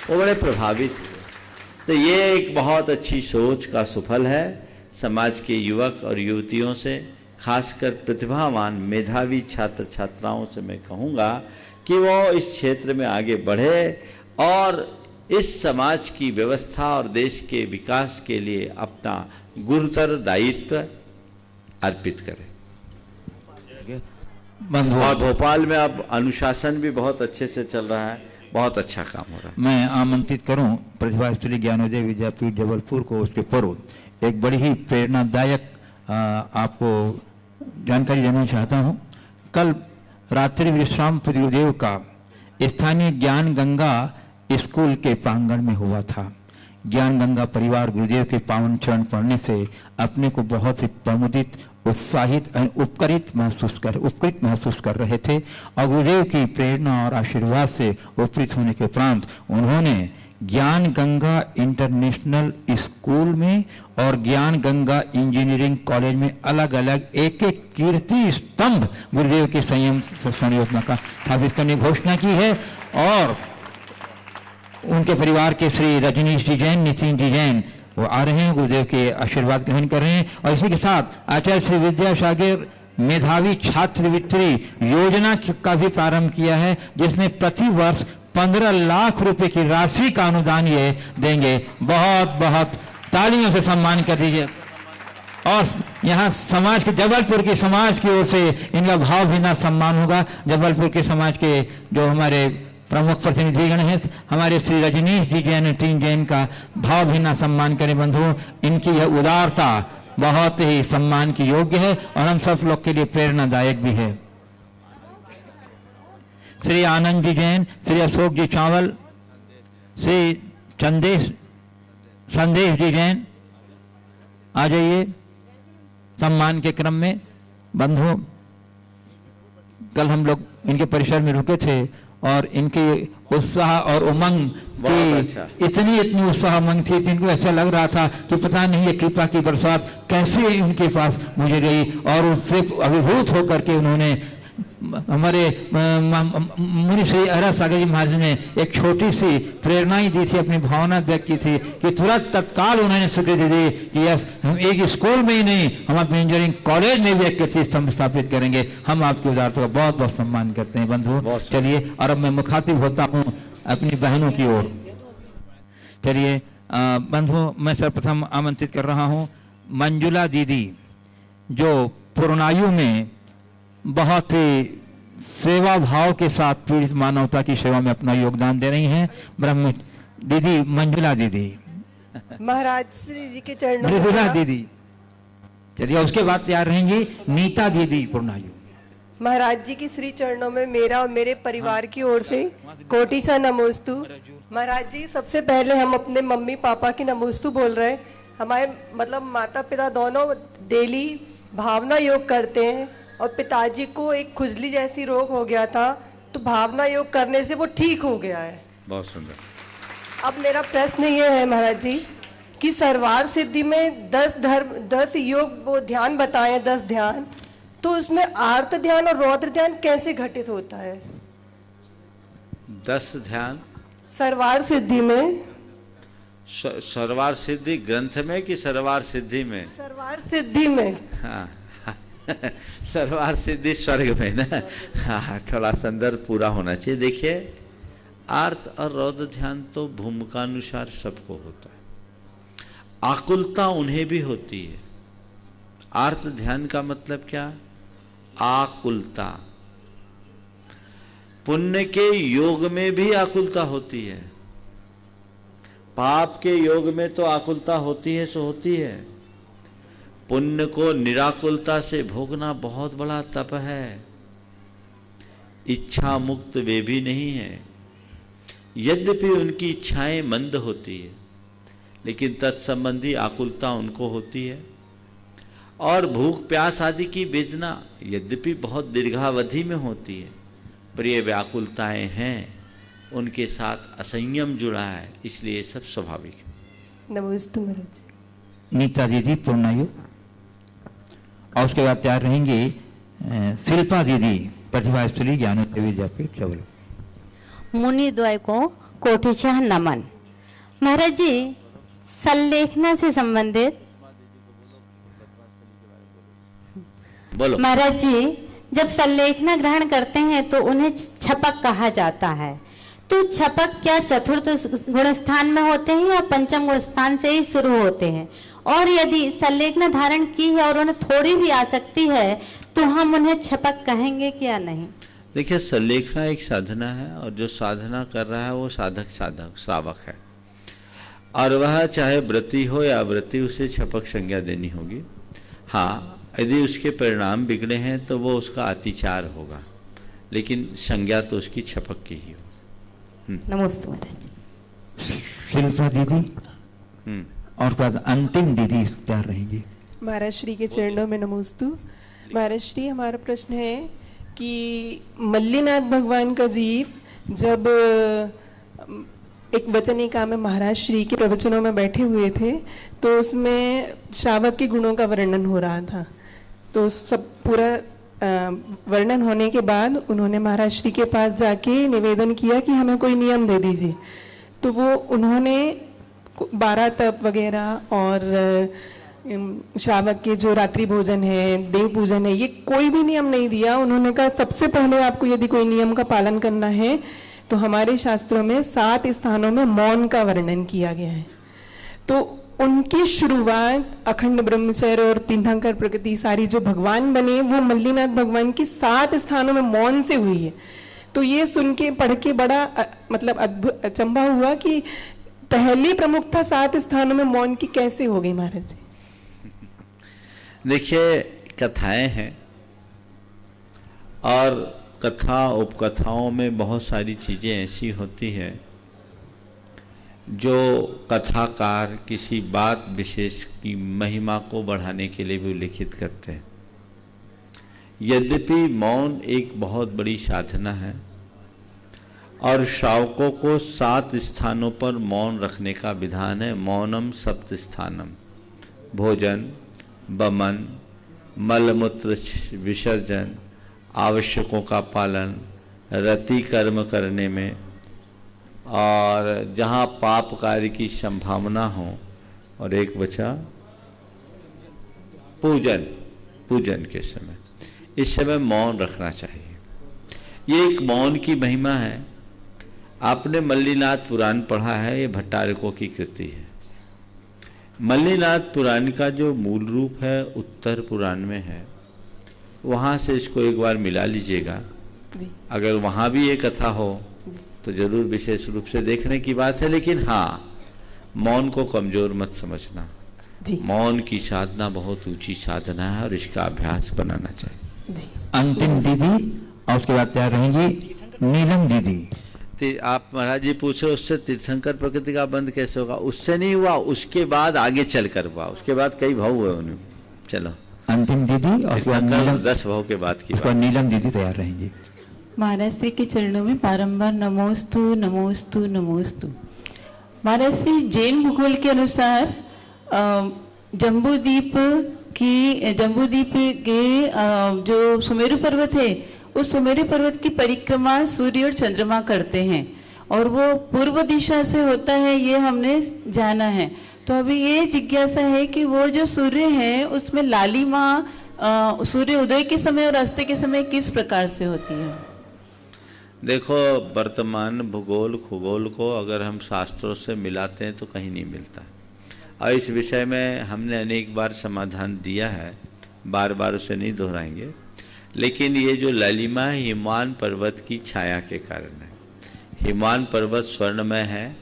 वो बड़े प्रभावित हुए। तो ये एक बहुत अच्छी सोच का सुफल है। समाज के युवक और युवतियों से खासकर प्रतिभावान मेधावी छात्र छात्राओं से मैं कहूँगा कि वो इस क्षेत्र में आगे बढ़े और इस समाज की व्यवस्था और देश के विकास के लिए अपना गुरुतर दायित्व अर्पित करें। और भोपाल में अब अनुशासन भी बहुत अच्छे से चल रहा है, बहुत अच्छा काम हो रहा है। मैं आमंत्रित करूं प्रतिभा स्त्री ज्ञानोदय विद्यापीठ जबलपुर को उसके पूर्व एक बड़ी ही प्रेरणादायक आपको जानकारी देना चाहता हूं। कल रात्रि विश्राम गुरुदेव का स्थानीय ज्ञान गंगा स्कूल के प्रांगण में हुआ था। ज्ञान गंगा परिवार गुरुदेव के पावन चरण पढ़ने से अपने को बहुत ही प्रमुदित, उत्साहित और उपकृत महसूस कर रहे थे और गुरुदेव की प्रेरणा और आशीर्वाद से उपकृत होने के उपरांत उन्होंने ज्ञान गंगा इंटरनेशनल स्कूल में और ज्ञान गंगा इंजीनियरिंग कॉलेज में अलग अलग एक एक कीर्ति स्तंभ गुरुदेव के संयम योजना का स्थापित करने की घोषणा की है। और उनके परिवार के श्री रजनीश जी जैन, नितिन जी जैन वो आ रहे हैं, गुरुदेव के आशीर्वाद ग्रहण कर रहे हैं। और इसी के साथ आचार्य श्री विद्यासागर मेधावी छात्रवृत्ति योजना का भी प्रारंभ किया है, जिसमें प्रति वर्ष 15 लाख रुपए की राशि का अनुदान ये देंगे। बहुत बहुत तालियों से सम्मान कर दीजिए। और यहाँ समाज के, जबलपुर के समाज की ओर से इनका भावभीना सम्मान होगा। जबलपुर के समाज के जो हमारे प्रमुख प्रतिनिधिगण हैं, हमारे श्री रजनीश जी जैन, नितिन जैन का भावभीना सम्मान करें बंधुओं। इनकी यह उदारता बहुत ही सम्मान की योग्य है और हम सब लोग के लिए प्रेरणादायक भी है। श्री आनंद जी जैन, श्री अशोक जी चावल, श्री संदेश जी जैन आ जाइए सम्मान के क्रम में। बंधुओं, कल हम लोग इनके परिसर में रुके थे और इनके उत्साह और उमंग की इतनी उत्साह उमंग थी कि इनको ऐसा लग रहा था कि पता नहीं ये कृपा की बरसात कैसे इनके पास मुझे गई। और उससे अभिभूत होकर के उन्होंने हमारे मुनि श्री अरह सागर जी महाराज ने एक छोटी सी प्रेरणा ही दी थी, अपनी भावना व्यक्त की थी कि तुरंत तत्काल उन्होंने स्वीकृति दी कि यस, हम एक स्कूल में ही नहीं, हम अपने इंजीनियरिंग कॉलेज में भी एक कीर्ति स्तंभ स्थापित करेंगे। हम आपकी उदारता का बहुत बहुत सम्मान करते हैं बंधुओं। चलिए, और अब मैं मुखातिब होता हूँ अपनी बहनों की ओर। चलिए बंधुओं, मैं सर्वप्रथम आमंत्रित कर रहा हूँ मंजुला दीदी, जो पुरनायु में बहुत ही सेवा भाव के साथ पीड़ित मानवता की सेवा में अपना योगदान दे रही हैं। ब्रह्म दीदी, मंजुला दीदी महाराज श्री जी के चरणों में। मंजुला दीदी, चलिए उसके बाद तैयार रहेंगी नीता दीदी पुरनायु। महाराज जी की श्री चरणों में मेरा और मेरे परिवार की ओर से कोटि सा नमोस्तु। महाराज जी, सबसे पहले हम अपने मम्मी पापा की नमोस्तु बोल रहे हैं। हमारे मतलब माता पिता दोनों डेली भावना योग करते हैं और पिताजी को एक खुजली जैसी रोग हो गया था, तो भावना योग करने से वो ठीक हो गया है। बहुत सुंदर। अब मेरा प्रश्न ये है महाराज जी कि सर्वार सिद्धि में 10 योग वो ध्यान बताए, 10 ध्यान, तो उसमें आर्त ध्यान और रौद्र ध्यान कैसे घटित होता है? 10 ध्यान सर्वार सिद्धि में। सर्वार सिद्धि ग्रंथ में कि सर्वार सिद्धि में? सर्वार सिद्धि में। हाँ सर्वार सिद्धि स्वर्ग में ना। हाँ, थोड़ा संदर्भ पूरा होना चाहिए। देखिए, आर्त और रौद्र ध्यान तो भूमिकानुसार सबको होता है, आकुलता उन्हें भी होती है। आर्त ध्यान का मतलब क्या? आकुलता। पुण्य के योग में भी आकुलता होती है, पाप के योग में तो आकुलता होती है, सो होती है। पुण्य को निराकुलता से भोगना बहुत बड़ा तप है। इच्छा मुक्त वे भी नहीं है, यद्यपि उनकी इच्छाएं मंद होती है, लेकिन तत्संबंधी आकुलता उनको होती है। और भूख प्यास आदि की वेदना यद्यपि बहुत दीर्घावधि में होती है, पर ये व्याकुलताएं हैं, उनके साथ असंयम जुड़ा है, इसलिए सब स्वाभाविक है। नमस्ते महाराज। नीता दीदी पुरनायु, और उसके बाद तैयार रहेंगी शिल्पा दीदी, प्रतिभा स्त्री ज्ञानोदय विद्यापीठ जबलपुर। मुनि द्वय को कोटिशः नमन। महाराज जी, संलेखना से संबंधित बोलो। महाराज जी, जब संलेखना ग्रहण करते हैं तो उन्हें छपक कहा जाता है, तो छपक क्या चतुर्थ गुण स्थान में होते हैं या पंचम गुण स्थान से ही शुरू होते हैं? और यदि संलेखना धारण की है और उन्हें थोड़ी भी आसक्ति है तो हम उन्हें छपक कहेंगे क्या नहीं? देखिए, संलेखना एक साधना है और जो साधना कर रहा है वो साधक श्रावक है, और वह चाहे व्रती हो या व्रती, उसे छपक संज्ञा देनी होगी। हाँ, यदि उसके परिणाम बिगड़े हैं तो वो उसका अतिचार होगा, लेकिन संज्ञा तो उसकी छपक की ही हो। नमस्ते महाराज। शिल्पा दीदी और बाद अंतिम दीदी तैयार रहेंगी। महाराज श्री के चरणों में नमोस्तु। महाराज श्री, हमारा प्रश्न है कि मल्लीनाथ भगवान का जीव जब एक वचनिका में महाराज श्री के प्रवचनों में बैठे हुए थे तो उसमें श्रावक के गुणों का वर्णन हो रहा था, तो सब पूरा वर्णन होने के बाद उन्होंने महाराज श्री के पास जाके निवेदन किया कि हमें कोई नियम दे दीजिए। तो वो उन्होंने 12 तप वगैरह और श्रावक के जो रात्रि भोजन है, देव पूजन है, ये कोई भी नियम नहीं दिया। उन्होंने कहा सबसे पहले आपको यदि कोई नियम का पालन करना है तो हमारे शास्त्रों में 7 स्थानों में मौन का वर्णन किया गया है। तो उनकी शुरुआत अखंड ब्रह्मचर्य और तीर्थंकर प्रकृति सारी जो भगवान बने वो मल्लीनाथ भगवान की 7 स्थानों में मौन से हुई है। तो ये सुन के पढ़ के बड़ा मतलब अद्भुत अचंभा हुआ कि पहली प्रमुखता 7 स्थानों में मौन की कैसे हो गई महाराज जी? देखिए, कथाएं हैं और कथा उपकथाओं में बहुत सारी चीज़ें ऐसी होती है जो कथाकार किसी बात विशेष की महिमा को बढ़ाने के लिए भी उल्लेखित करते हैं। यद्यपि मौन एक बहुत बड़ी साधना है और श्रावकों को 7 स्थानों पर मौन रखने का विधान है। मौनम सप्त स्थानम, भोजन, बमन, मलमूत्र विसर्जन, आवश्यकों का पालन, रति कर्म करने में, और जहाँ पाप कार्य की संभावना हो, और एक बचा पूजन के समय, इस समय मौन रखना चाहिए। ये एक मौन की महिमा है। आपने मल्लीनाथ पुराण पढ़ा है, ये भट्टारकों की कृति है। मल्लीनाथ पुराण का जो मूल रूप है उत्तर पुराण में है, वहाँ से इसको एक बार मिला लीजिएगा। अगर वहाँ भी ये कथा हो तो जरूर विशेष रूप से देखने की बात है, लेकिन हाँ, मौन को कमजोर मत समझना। मौन की साधना बहुत ऊंची साधना है और इसका अभ्यास बनाना चाहिए। अंतिम दीदी और उसके बाद तैयार रहेंगी नीलम दीदी। आप महाराज जी पूछ रहे उससे तीर्थंकर प्रकृति का बंद कैसे होगा? उससे नहीं हुआ, उसके बाद आगे चल कर हुआ। उसके बाद कई भाव हुए उन्हें। चलो अंतिम दीदी और 10 भाव के बाद की नीलम दीदी तैयार रहेंगी। महाराज श्री के चरणों में बारंबार नमोस्तु नमोस्तु नमोस्तु। महाराज श्री, जैन भूगोल के अनुसार जम्बूद्वीप के जो सुमेरु पर्वत है, उस सुमेरु पर्वत की परिक्रमा सूर्य और चंद्रमा करते हैं और वो पूर्व दिशा से होता है, ये हमने जाना है। तो अभी ये जिज्ञासा है कि वो जो सूर्य है उसमें लालिमा सूर्य उदय के समय और अस्त के समय किस प्रकार से होती है? देखो, वर्तमान भूगोल खगोल को अगर हम शास्त्रों से मिलाते हैं तो कहीं नहीं मिलता, और इस विषय में हमने अनेक बार समाधान दिया है, बार बार उसे नहीं दोहराएंगे। लेकिन ये जो लालिमा है हिमवान पर्वत की छाया के कारण है। हिमवान पर्वत स्वर्णमय है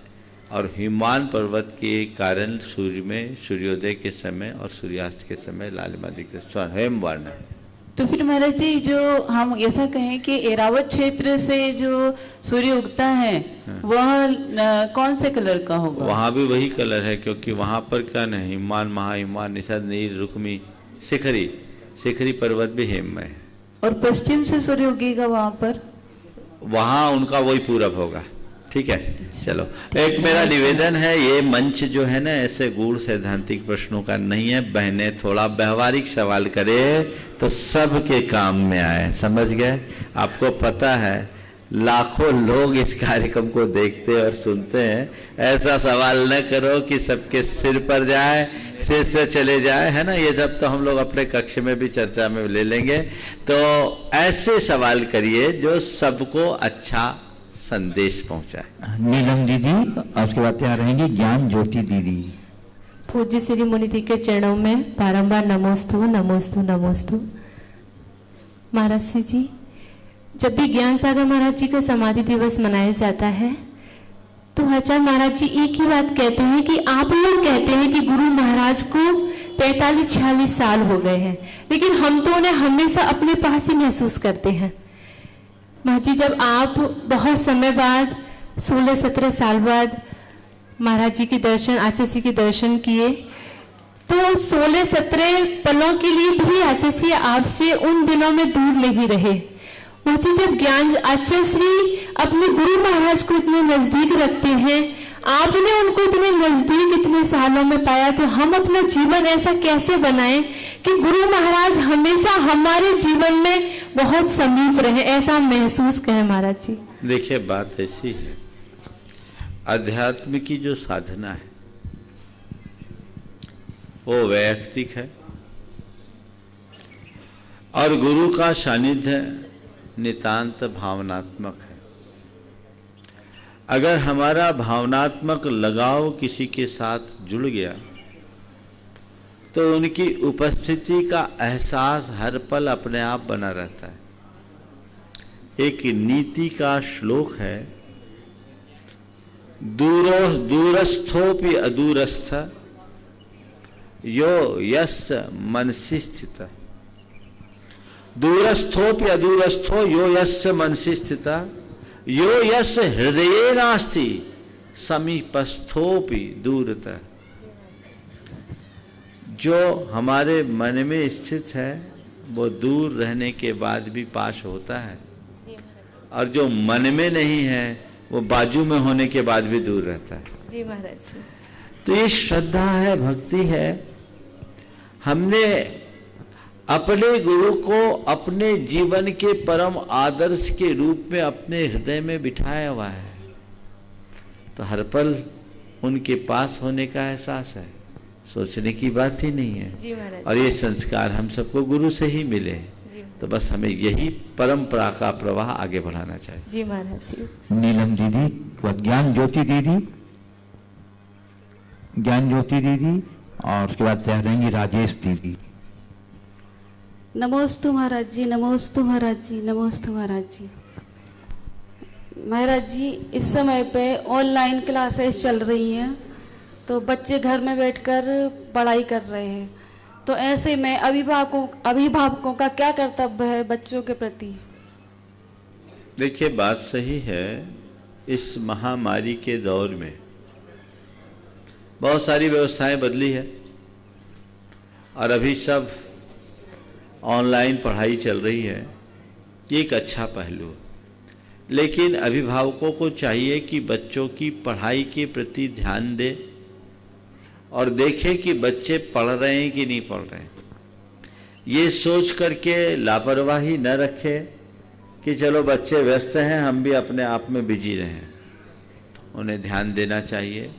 और हिमवान पर्वत के कारण सूर्य में सूर्योदय के समय और सूर्यास्त के समय लालिमा दिखते, स्वर्ण हेमवर्ण है। तो फिर महाराज जी, जो हम ऐसा कहें कि एरावत क्षेत्र से जो सूर्य उगता है वह कौन से कलर का होगा? वहाँ भी वही कलर है, क्योंकि वहाँ पर क्या है, हिमवान, महाहिमवान, निषद, नील, रुक्मी, शिखरी पर्वत भी हेम में है। और पश्चिम से सूर्य उगेगा वहाँ पर? वहाँ उनका वही पूरब होगा। ठीक है, चलो। एक मेरा निवेदन है, ये मंच जो है ना ऐसे गूढ़ सैद्धांतिक प्रश्नों का नहीं है। बहने थोड़ा व्यवहारिक सवाल करे तो सबके काम में आए, समझ गए? आपको पता है लाखों लोग इस कार्यक्रम को देखते और सुनते हैं। ऐसा सवाल न करो कि सबके सिर पर जाए, सिर से चले जाए, है ना। ये सब तो हम लोग अपने कक्ष में भी चर्चा में ले लेंगे। तो ऐसे सवाल करिए जो सबको अच्छा संदेश पहुंचाए। नीलम दीदी और उसके बाद तैयार रहेंगी ज्ञान ज्योति दीदी। पूज्य श्री मुनि जी के चरणों में बारंबार नमोस्तु नमोस्तु नमोस्तु। महाराज श्री जी, जब भी ज्ञान सागर महाराज जी का समाधि दिवस मनाया जाता है तो आचार्य महाराज जी एक ही बात कहते हैं कि आप लोग कहते हैं कि गुरु महाराज को 45-46 साल हो गए हैं, लेकिन हम तो उन्हें हमेशा अपने पास ही महसूस करते हैं। महाराज जी, जब आप बहुत समय बाद 16-17 साल बाद महाराज जी के दर्शन, आचार्य श्री के दर्शन किए, तो 16-17 पलों के लिए भी आचार्य श्री आपसे उन दिनों में दूर नहीं रहे। महाराज जी, जब ज्ञान आचार्य श्री अपने गुरु महाराज को इतने नजदीक रखते हैं, आपने उनको इतने नजदीक इतने सालों में पाया, तो हम अपना जीवन ऐसा कैसे बनाएं कि गुरु महाराज हमेशा हमारे जीवन में बहुत समीप रहे, ऐसा महसूस करें महाराज जी। देखिए, बात ऐसी है, अध्यात्म की जो साधना है वो वैयक्तिक है और गुरु का सानिध्य नितांत भावनात्मक है। अगर हमारा भावनात्मक लगाव किसी के साथ जुड़ गया तो उनकी उपस्थिति का एहसास हर पल अपने आप बना रहता है। एक नीति का श्लोक है, दूरस्थोपि अदूरस्थ यो यस्य मनसि स्थितः। दूरस्थोपि अदूरस्थो यो यस्य मनसि स्थितः यो यस्य हृदये नास्ति समीपस्थोपि दूरतः। जो हमारे मन में स्थित है वो दूर रहने के बाद भी पास होता है, और जो मन में नहीं है वो बाजू में होने के बाद भी दूर रहता है। जी महाराज जी। तो ये श्रद्धा है, भक्ति है। हमने अपने गुरु को अपने जीवन के परम आदर्श के रूप में अपने हृदय में बिठाया हुआ है, तो हर पल उनके पास होने का एहसास है, सोचने की बात ही नहीं है। जी महाराज। और ये संस्कार हम सबको गुरु से ही मिले, तो बस हमें यही परंपरा का प्रवाह आगे बढ़ाना चाहिए। जी महाराज जी। नीलम दीदी, ज्ञान ज्योति दीदी, ज्ञान ज्योति दीदी और उसके बाद तैयार रहेंगी राजेश दीदी। नमोस्तु महाराज जी, नमोस्तु महाराज जी, नमोस्तु महाराज जी। महाराज जी, इस समय पे ऑनलाइन क्लासेस चल रही हैं, तो बच्चे घर में बैठकर पढ़ाई कर रहे हैं, तो ऐसे में अभिभावकों का क्या कर्तव्य है बच्चों के प्रति? देखिए, बात सही है। इस महामारी के दौर में बहुत सारी व्यवस्थाएं बदली है और अभी सब ऑनलाइन पढ़ाई चल रही है। ये एक अच्छा पहलू है, लेकिन अभिभावकों को चाहिए कि बच्चों की पढ़ाई के प्रति ध्यान दे और देखें कि बच्चे पढ़ रहे हैं कि नहीं पढ़ रहे हैं। ये सोच करके लापरवाही न रखें कि चलो बच्चे व्यस्त हैं, हम भी अपने आप में बिजी रहें। उन्हें ध्यान देना चाहिए,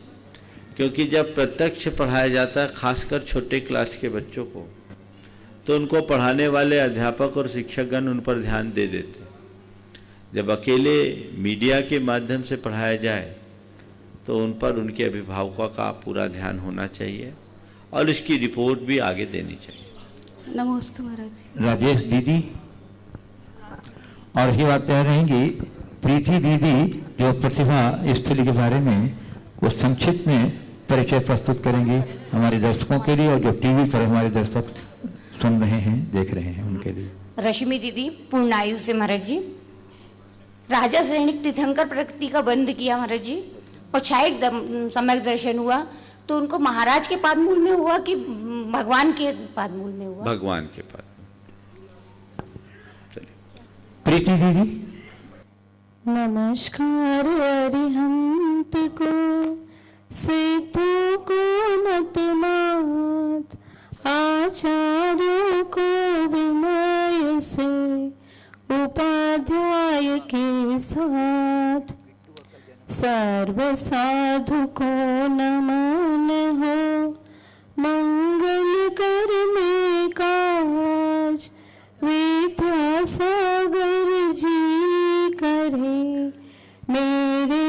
क्योंकि जब प्रत्यक्ष पढ़ाया जाता है, खासकर छोटे क्लास के बच्चों को, तो उनको पढ़ाने वाले अध्यापक और शिक्षकगण उन पर ध्यान दे देते। जब अकेले मीडिया के माध्यम से पढ़ाया जाए तो उन पर उनके अभिभावकों का पूरा ध्यान होना चाहिए और इसकी रिपोर्ट भी आगे देनी चाहिए। नमस्ते महाराज जी। राजेश दीदी और ही बात तैयार रहेंगी प्रीति दीदी, जो प्रतिभा स्थली के बारे में कुछ संक्षिप्त में परिचय प्रस्तुत करेंगी हमारे दर्शकों के लिए, और जो टीवी पर हमारे दर्शक सुन रहे हैं, देख रहे हैं, उनके लिए। रश्मि दीदी, पूर्णायु से महाराज जी। राजा सैनिक तीर्थंकर प्रकृति का बंद किया महाराज जी, और छायक सम्यक दर्शन हुआ, तो उनको महाराज के पादमूल में हुआ कि भगवान के पादमूल में हुआ? भगवान के पाद। प्रीति दीदी। नमस्कार अरिहंत को, सेतु को मत मात, आचार्यों को विनय से, उपाध्याय के साथ। सर्व साधु को नमन हो, मंगल कर में काज, विद्यासागर जी करे मेरे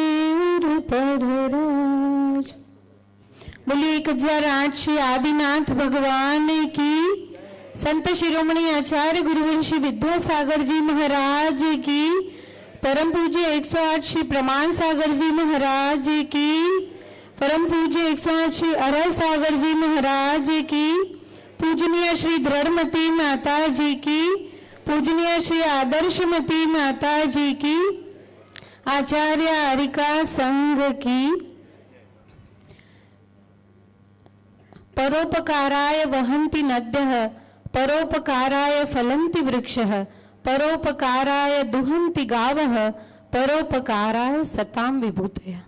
उर पर राज। बोलिए 1008 श्री आदिनाथ भगवान की, संत शिरोमणि आचार्य गुरुवंशी विद्यासागर जी महाराज की, परम पूज्य 108 श्री प्रमाण सागर जी महाराज की, परम पूज्य 108 श्री अरह सागर जी महाराज की, पूजनीय श्री दृढ़मती माता जी की, पूजनीय श्री आदर्शमती माता जी की, आचार्य आरिका संघ की। परोपकाराय वहन्ति नद्यः, परोपकाराय फलन्ति वृक्षः, परोपकाराय दुहन्ति गावः, परोपकाराय सताम विभूतयः।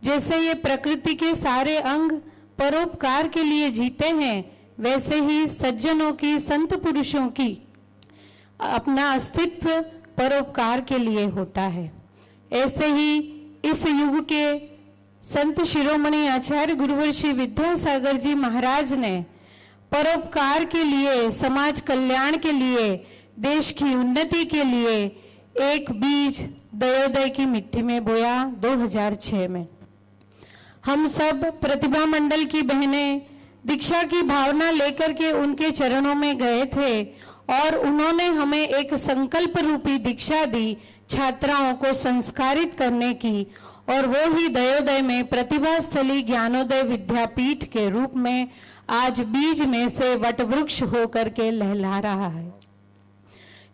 जैसे ये प्रकृति के सारे अंग परोपकार के लिए जीते हैं, वैसे ही सज्जनों की, संत पुरुषों की अपना अस्तित्व परोपकार के लिए होता है। ऐसे ही इस युग के संत शिरोमणि आचार्य गुरुवंशी विद्यासागर जी महाराज ने परोपकार के लिए, समाज कल्याण के लिए, देश की उन्नति के लिए एक बीज दयोदय की मिट्टी में बोया 2006 में। हम सब प्रतिभा मंडल की बहनें दीक्षा की भावना लेकर के उनके चरणों में गए थे और उन्होंने हमें एक संकल्प रूपी दीक्षा दी छात्राओं को संस्कारित करने की, और वो ही दयोदय में प्रतिभा स्थली ज्ञानोदय विद्यापीठ के रूप में आज बीज में से वटवृक्ष होकर के लहला रहा है।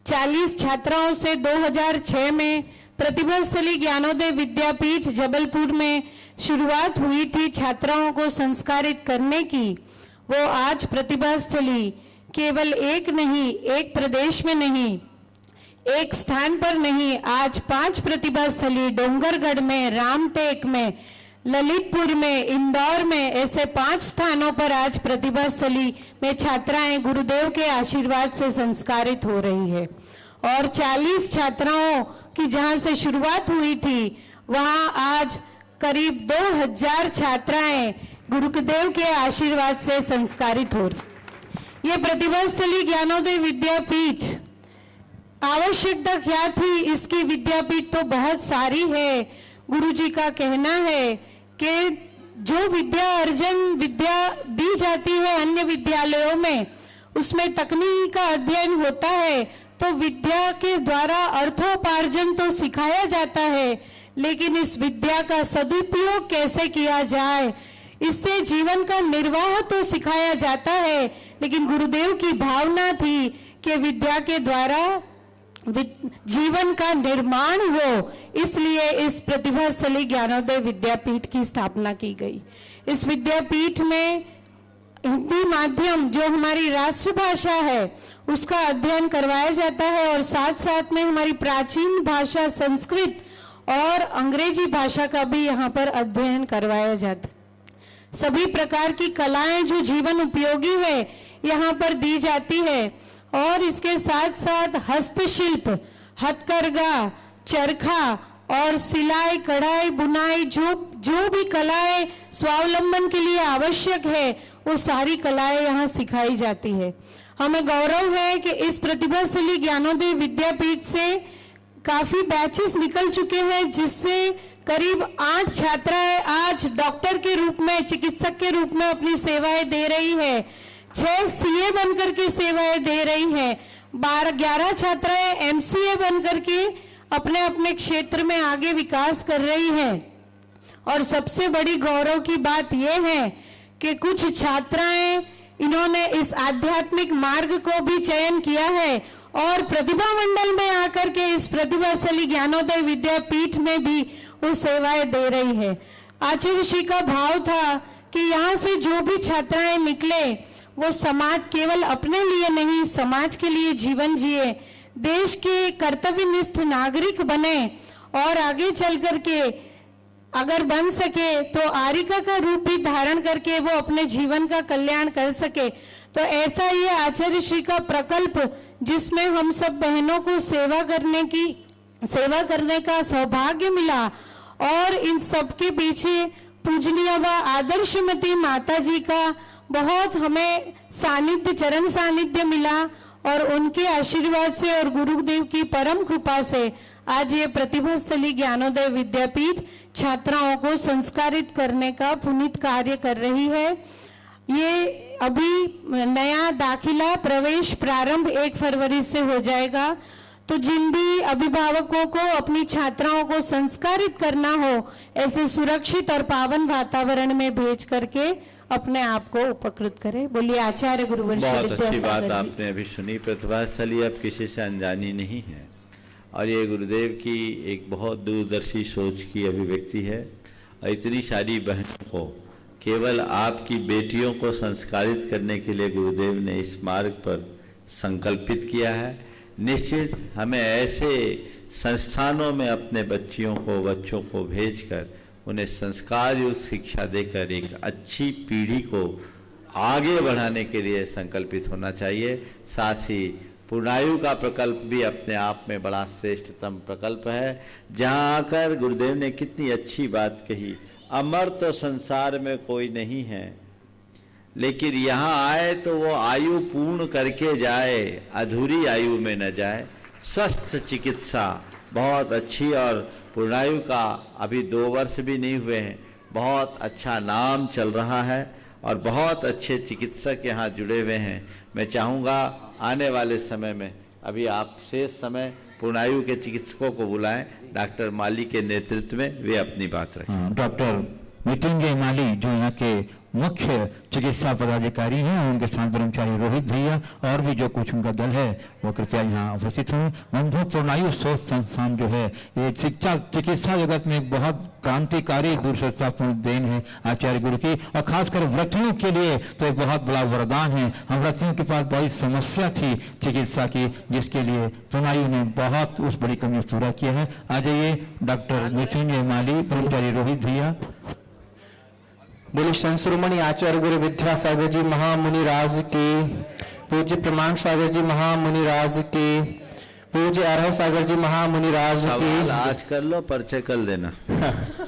40 छात्राओं से 2006 में प्रतिभा स्थली ज्ञानोदय विद्यापीठ जबलपुर में शुरुआत हुई थी छात्राओं को संस्कारित करने की। वो आज प्रतिभा स्थली केवल एक नहीं, एक प्रदेश में नहीं, एक स्थान पर नहीं, आज 5 प्रतिभा स्थली डोंगरगढ़ में, रामटेक में, ललितपुर में, इंदौर में, ऐसे 5 स्थानों पर आज प्रतिभा स्थली में छात्राएं गुरुदेव के आशीर्वाद से संस्कारित हो रही है। और 40 छात्राओं की जहां से शुरुआत हुई थी, वहां आज करीब 2000 छात्राएं गुरुदेव के आशीर्वाद से संस्कारित हो रही। ये प्रतिभा स्थली ज्ञानोदय विद्यापीठ, आवश्यकता क्या थी इसकी? विद्यापीठ तो बहुत सारी है। गुरुजी का कहना है कि जो विद्या दी जाती है अन्य विद्यालयों में, उसमें तकनीकी का अध्ययन होता है, तो विद्या के द्वारा अर्थोपार्जन तो सिखाया जाता है, लेकिन इस विद्या का सदुपयोग कैसे किया जाए, इससे जीवन का निर्वाह तो सिखाया जाता है। लेकिन गुरुदेव की भावना थी कि विद्या के द्वारा जीवन का निर्माण हो, इसलिए इस प्रतिभा स्थली ज्ञानोदय विद्यापीठ की स्थापना की गई। इस विद्यापीठ में हिंदी माध्यम जो हमारी राष्ट्रभाषा है उसका अध्ययन करवाया जाता है, और साथ साथ में हमारी प्राचीन भाषा संस्कृत और अंग्रेजी भाषा का भी यहाँ पर अध्ययन करवाया जाता है। सभी प्रकार की कलाएं जो जीवन उपयोगी है यहाँ पर दी जाती है, और इसके साथ साथ हस्तशिल्प, हथकरघा, चरखा और सिलाई, कढ़ाई, बुनाई, जो भी कलाएं स्वावलंबन के लिए आवश्यक है, वो सारी कलाएं यहाँ सिखाई जाती है। हमें गौरव है कि इस प्रतिभा स्थली ज्ञानोदय विद्यापीठ से काफी बैचेस निकल चुके हैं, जिससे करीब 8 छात्राएं आज डॉक्टर के रूप में, चिकित्सक के रूप में अपनी सेवाएं दे रही है, 6 सीए बनकर के सेवाएं दे रही है, 11 छात्राएं एमसीए बनकर के अपने अपने क्षेत्र में आगे विकास कर रही है। और सबसे बड़ी गौरव की बात यह है कि कुछ छात्राएं, इन्होंने इस आध्यात्मिक मार्ग को भी चयन किया है और प्रतिभा मंडल में आकर के इस प्रतिभा स्थली ज्ञानोदय विद्यापीठ में भी वो सेवाएं दे रही है। आचार्य श्री का भाव था कि यहाँ से जो भी छात्राएं निकले वो समाज, केवल अपने लिए नहीं, समाज के लिए जीवन जिए, देश के कर्तव्यनिष्ठ नागरिक बने, और आगे चल करके अगर बन सके तो आरिका का रूप भी धारण करके वो अपने जीवन का कल्याण कर सके। तो ऐसा ये आचार्य श्री का प्रकल्प, जिसमें हम सब बहनों को सेवा करने की सेवा करने का सौभाग्य मिला और इन सब के पीछे पूजनीय व आदर्शमती माता जी का बहुत हमें सानिध्य, चरण सानिध्य मिला और उनके आशीर्वाद से और गुरुदेव की परम कृपा से आज ये प्रतिभास्थली ज्ञानोदय विद्यापीठ छात्राओं को संस्कारित करने का पुनीत कार्य कर रही है। ये अभी नया दाखिला प्रवेश प्रारंभ 1 फरवरी से हो जाएगा, तो जिन भी अभिभावकों को अपनी छात्राओं को संस्कारित करना हो, ऐसे सुरक्षित और पावन वातावरण में भेज करके अपने आप को उपकृत करें। बोलिए आचार्य गुरुवंश बहुत अच्छी विद्यासागर बात जी। आपने अभी सुनी। प्रतिभास्थली अब किसी से अनजानी नहीं है और ये गुरुदेव की एक बहुत दूरदर्शी सोच की अभिव्यक्ति है। और इतनी सारी बहनों को, केवल आपकी बेटियों को संस्कारित करने के लिए गुरुदेव ने इस मार्ग पर संकल्पित किया है। निश्चित हमें ऐसे संस्थानों में अपने बच्चों को भेजकर उन्हें संस्कार युक्त शिक्षा देकर एक अच्छी पीढ़ी को आगे बढ़ाने के लिए संकल्पित होना चाहिए। साथ ही पूर्णायु का प्रकल्प भी अपने आप में बड़ा श्रेष्ठतम प्रकल्प है, जहाँ आकर गुरुदेव ने कितनी अच्छी बात कही। अमर तो संसार में कोई नहीं है, लेकिन यहाँ आए तो वो आयु पूर्ण करके जाए, अधूरी आयु में न जाए। स्वस्थ चिकित्सा बहुत अच्छी, और पूर्णायु का अभी 2 वर्ष भी नहीं हुए हैं, बहुत अच्छा नाम चल रहा है और बहुत अच्छे चिकित्सक यहाँ जुड़े हुए हैं। मैं चाहूँगा आने वाले समय में, अभी आप शेष समय पूर्णायु के चिकित्सकों को बुलाएं, डॉक्टर माली के नेतृत्व में वे अपनी बात रखें। डॉक्टर मृत्युंजय माली जो यहाँ के मुख्य चिकित्सा पदाधिकारी हैं, उनके साथ ब्रह्मचारी रोहित भैया और भी जो कुछ उनका दल है वो कृपया यहाँ उपस्थित हों। बंधु पूर्णायु शोध संस्थान जो है ये चिकित्सा जगत में एक बहुत क्रांतिकारी दूरदर्शितापूर्ण देन है आचार्य गुरु की, और खासकर व्रतियों के लिए तो एक बहुत बड़ा वरदान है। हम व्रतियों के पास बड़ी समस्या थी चिकित्सा की, जिसके लिए पूर्णायु ने बहुत उस बड़ी कमी पूरा किया है। आ जाइए डॉक्टर मृत्युंजय माली, ब्रह्मचारी रोहित भैया। बोले संश्रोमणि आचार्य गुरु विद्यासागर जी महामुनि राज की, पूज्य प्रमाण सागर जी महामुनि राज की, पूज्य अरह सागर जी महामुनि राज की। आज कर लो, परिचय कर देना।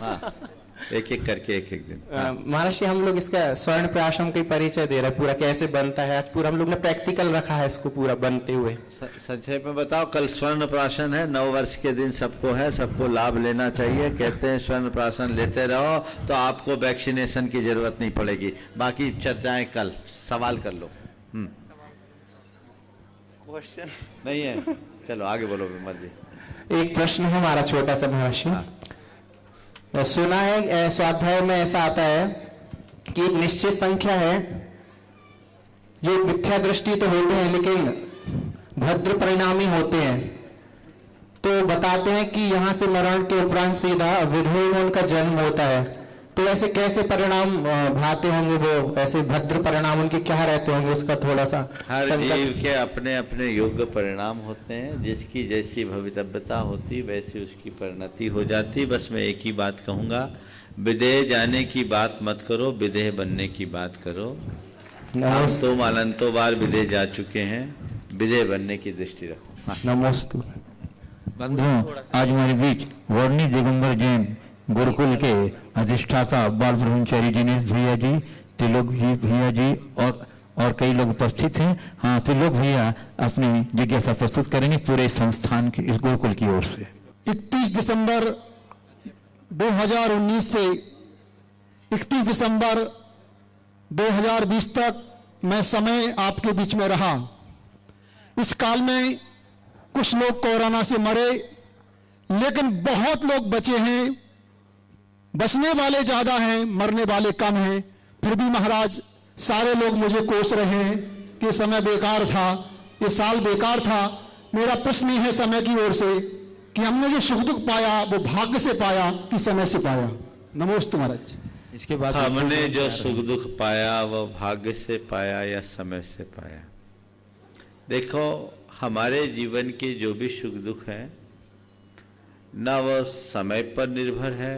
हाँ, एक एक करके एक दिन। महाराज जी, हम लोग इसका स्वर्ण प्राशन का परिचय दे रहे हैं, पूरा कैसे बनता है। आज पूरा हम लोग ने प्रैक्टिकल रखा है इसको पूरा बनते हुए। संक्षेप में बताओ। कल स्वर्ण प्राशन है, 9 वर्ष के दिन सबको है, सबको लाभ लेना चाहिए। कहते हैं स्वर्ण प्राशन लेते रहो तो आपको वैक्सीनेशन की जरूरत नहीं पड़ेगी। बाकी चर्चाएं कल, सवाल कर लो। क्वेश्चन नहीं है, चलो आगे बोलो विमल जी। एक प्रश्न है हमारा छोटा सा महाराज जी। सुना है स्वाध्याय में ऐसा आता है कि एक निश्चित संख्या है जो मिथ्या दृष्टि तो होते हैं लेकिन भद्र परिणामी होते हैं। तो बताते हैं कि यहाँ से मरण के उपरांत सीधा विधवा में उनका जन्म होता है। तो ऐसे कैसे परिणाम भाते होंगे, वो ऐसे भद्र परिणाम उनके क्या रहते होंगे, उसका थोड़ा सा। हर जीव के अपने अपने योग्य परिणाम होते हैं, जिसकी जैसी भवितव्यता होती वैसी उसकी परिणति हो जाती। बस मैं एक ही बात कहूँगा, विदेह जाने की बात मत करो, विदेह बनने की बात करो। हम तो अनंतों बार विदेह जा चुके हैं, विदेह बनने की दृष्टि रखो। नमस्ते बंधुओं, आज हमारे बीच वर्णी दिगंबर जैन गुरुकुल के अधिष्ठाता बाल ब्रह्मचारी दिनेश भैया जी, तिलोक जी भैया जी और कई लोग उपस्थित हैं। हाँ, तिलोक भैया अपनी जिज्ञासा प्रस्तुत करेंगे पूरे संस्थान की, इस गुरुकुल की ओर से। 31 दिसंबर 2019 से 31 दिसंबर 2020 तक मैं समय आपके बीच में रहा। इस काल में कुछ लोग कोरोना से मरे, लेकिन बहुत लोग बचे हैं। बचने वाले ज्यादा हैं, मरने वाले कम हैं। फिर भी महाराज सारे लोग मुझे कोस रहे हैं कि समय बेकार था, ये साल बेकार था। मेरा प्रश्न है समय की ओर से कि हमने जो सुख दुख पाया वो भाग्य से पाया कि समय से पाया। नमोस्तु महाराज। इसके बाद हमने जो सुख दुख पाया वो भाग्य से पाया या समय से पाया। देखो, हमारे जीवन के जो भी सुख दुख है, न वो समय पर निर्भर है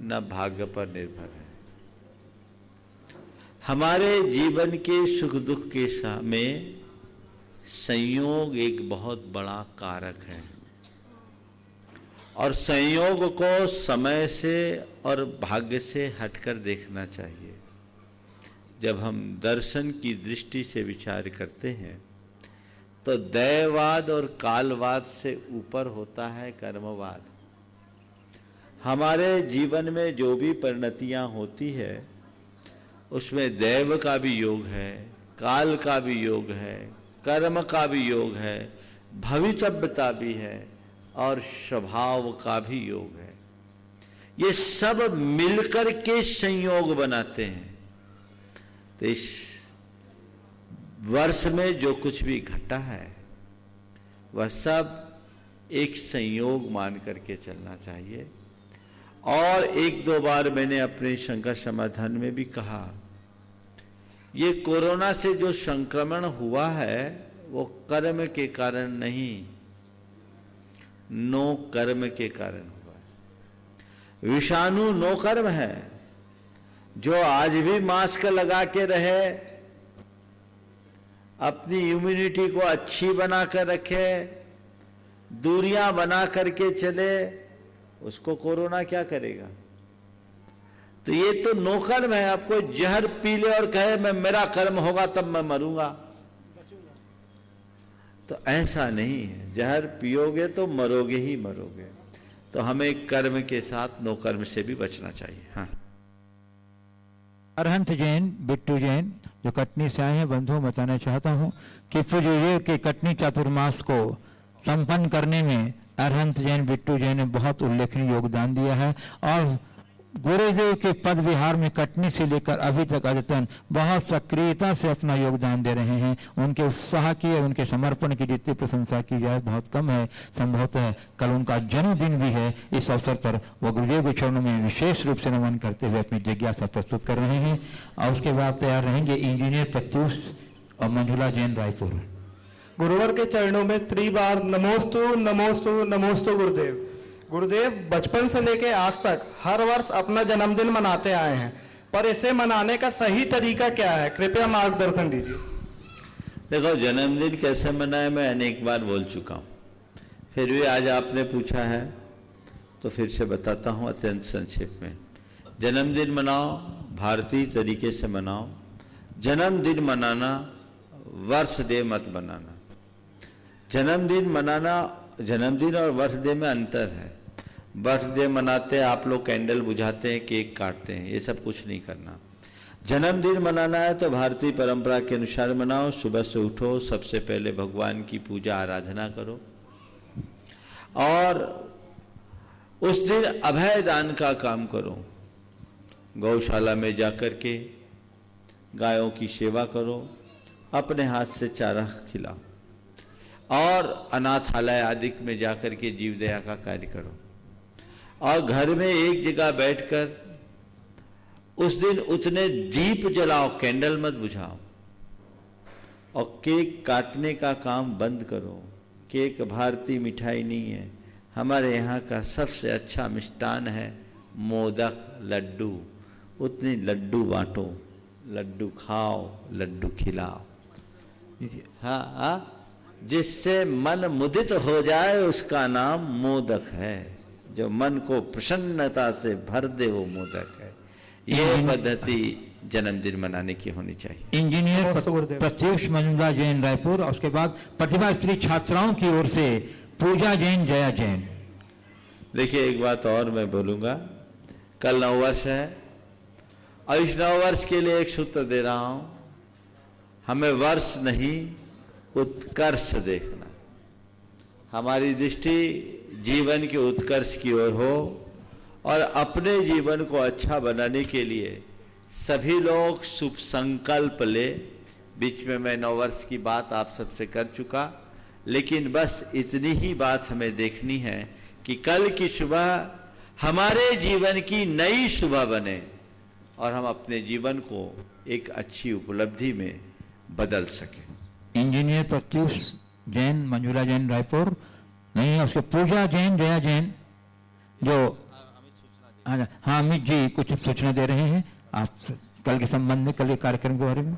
न भाग्य पर निर्भर है। हमारे जीवन के सुख दुख के में संयोग एक बहुत बड़ा कारक है। और संयोग को समय से और भाग्य से हटकर देखना चाहिए। जब हम दर्शन की दृष्टि से विचार करते हैं तो दैववाद और कालवाद से ऊपर होता है कर्मवाद। हमारे जीवन में जो भी परिणतियां होती है उसमें दैव का भी योग है, काल का भी योग है, कर्म का भी योग है, भवितव्यता भी है और स्वभाव का भी योग है। ये सब मिलकर के संयोग बनाते हैं। तो इस वर्ष में जो कुछ भी घटा है वह सब एक संयोग मान करके चलना चाहिए। और एक दो बार मैंने अपने शंका समाधान में भी कहा, ये कोरोना से जो संक्रमण हुआ है वो कर्म के कारण नहीं, नो कर्म के कारण हुआ है। विषाणु नो कर्म है। जो आज भी मास्क लगा के रहे, अपनी इम्यूनिटी को अच्छी बना कर रखे, दूरियां बना करके चले, उसको कोरोना क्या करेगा? तो ये तो नो कर्म है। आपको जहर पी ले और कहे मैं मेरा कर्म होगा तब मैं मरूंगा, तो ऐसा नहीं है। जहर पियोगे तो मरोगे ही मरोगे। तो हमें कर्म के साथ नो कर्म से भी बचना चाहिए। हाँ। अरहंत जैन, बिट्टू जैन जो कटनी से आए हैं, बंधुओं बताना चाहता हूं कि पूज्य के कटनी चातुर्मास को संपन्न करने में अरहंत जैन, बिट्टू जैन ने बहुत उल्लेखनीय योगदान दिया है और गुरुदेव के पद विहार में कटनी से लेकर अभी तक अद्यतन बहुत सक्रियता से अपना योगदान दे रहे हैं। उनके उत्साह की, उनके समर्पण की जितनी प्रशंसा की जाए बहुत कम है। संभवतः कल उनका जन्मदिन भी है। इस अवसर पर वो गुरुदेव के चरणों में विशेष रूप से नमन करते हुए अपनी जिज्ञासा प्रस्तुत कर रहे हैं। और उसके बाद तैयार रहेंगे इंजीनियर प्रत्युष और मंजुला जैन रायपुर। गुरुवर के चरणों में त्रिबार नमोस्तु नमोस्तु नमोस्तु गुरुदेव। गुरुदेव बचपन से लेके आज तक हर वर्ष अपना जन्मदिन मनाते आए हैं, पर इसे मनाने का सही तरीका क्या है? कृपया मार्गदर्शन दीजिए। देखो, जन्मदिन कैसे मनाए मैं अनेक बार बोल चुका हूँ, फिर भी आज आपने पूछा है तो फिर से बताता हूँ अत्यंत संक्षेप में। जन्मदिन मनाओ, भारतीय तरीके से मनाओ। जन्मदिन मनाना वर्ष डे मत बनाना। जन्मदिन मनाना, जन्मदिन और बर्थडे में अंतर है। बर्थडे मनाते आप लोग कैंडल बुझाते हैं, केक काटते हैं, ये सब कुछ नहीं करना। जन्मदिन मनाना है तो भारतीय परंपरा के अनुसार मनाओ। सुबह से उठो, सबसे पहले भगवान की पूजा आराधना करो और उस दिन अभय दान का काम करो। गौशाला में जाकर के गायों की सेवा करो, अपने हाथ से चारा खिलाओ और अनाथालय आदि में जाकर के जीव दया का कार्य करो। और घर में एक जगह बैठकर उस दिन उतने दीप जलाओ, कैंडल मत बुझाओ। और केक काटने का काम बंद करो। केक भारतीय मिठाई नहीं है। हमारे यहाँ का सबसे अच्छा मिष्टान है मोदक, लड्डू। उतनी लड्डू बांटो, लड्डू खाओ, लड्डू खिलाओ। हाँ, जिससे मन मुदित हो जाए उसका नाम मोदक है। जो मन को प्रसन्नता से भर दे वो मोदक है। ये पद्धति जन्मदिन मनाने की होनी चाहिए। इंजीनियर प्रत्युष मंजुला जैन रायपुर और उसके बाद प्रतिभा स्त्री छात्राओं की ओर से पूजा जैन, जया जैन। देखिए, एक बात और मैं बोलूंगा, कल नववर्ष है और इस नववर्ष के लिए एक सूत्र दे रहा हूं। हमें वर्ष नहीं उत्कर्ष देखना। हमारी दृष्टि जीवन के उत्कर्ष की ओर हो और अपने जीवन को अच्छा बनाने के लिए सभी लोग शुभ संकल्प ले। बीच में मैं नववर्ष की बात आप सबसे कर चुका, लेकिन बस इतनी ही बात हमें देखनी है कि कल की सुबह हमारे जीवन की नई सुबह बने और हम अपने जीवन को एक अच्छी उपलब्धि में बदल सकें। इंजीनियर प्रत्युष जैन, मंजुला जैन रायपुर नहीं है, उसके पूजा जैन, जया जैन जो हाँ अमित जी कुछ सूचना दे रहे हैं आप कल के संबंध में, कल के कार्यक्रम के बारे में।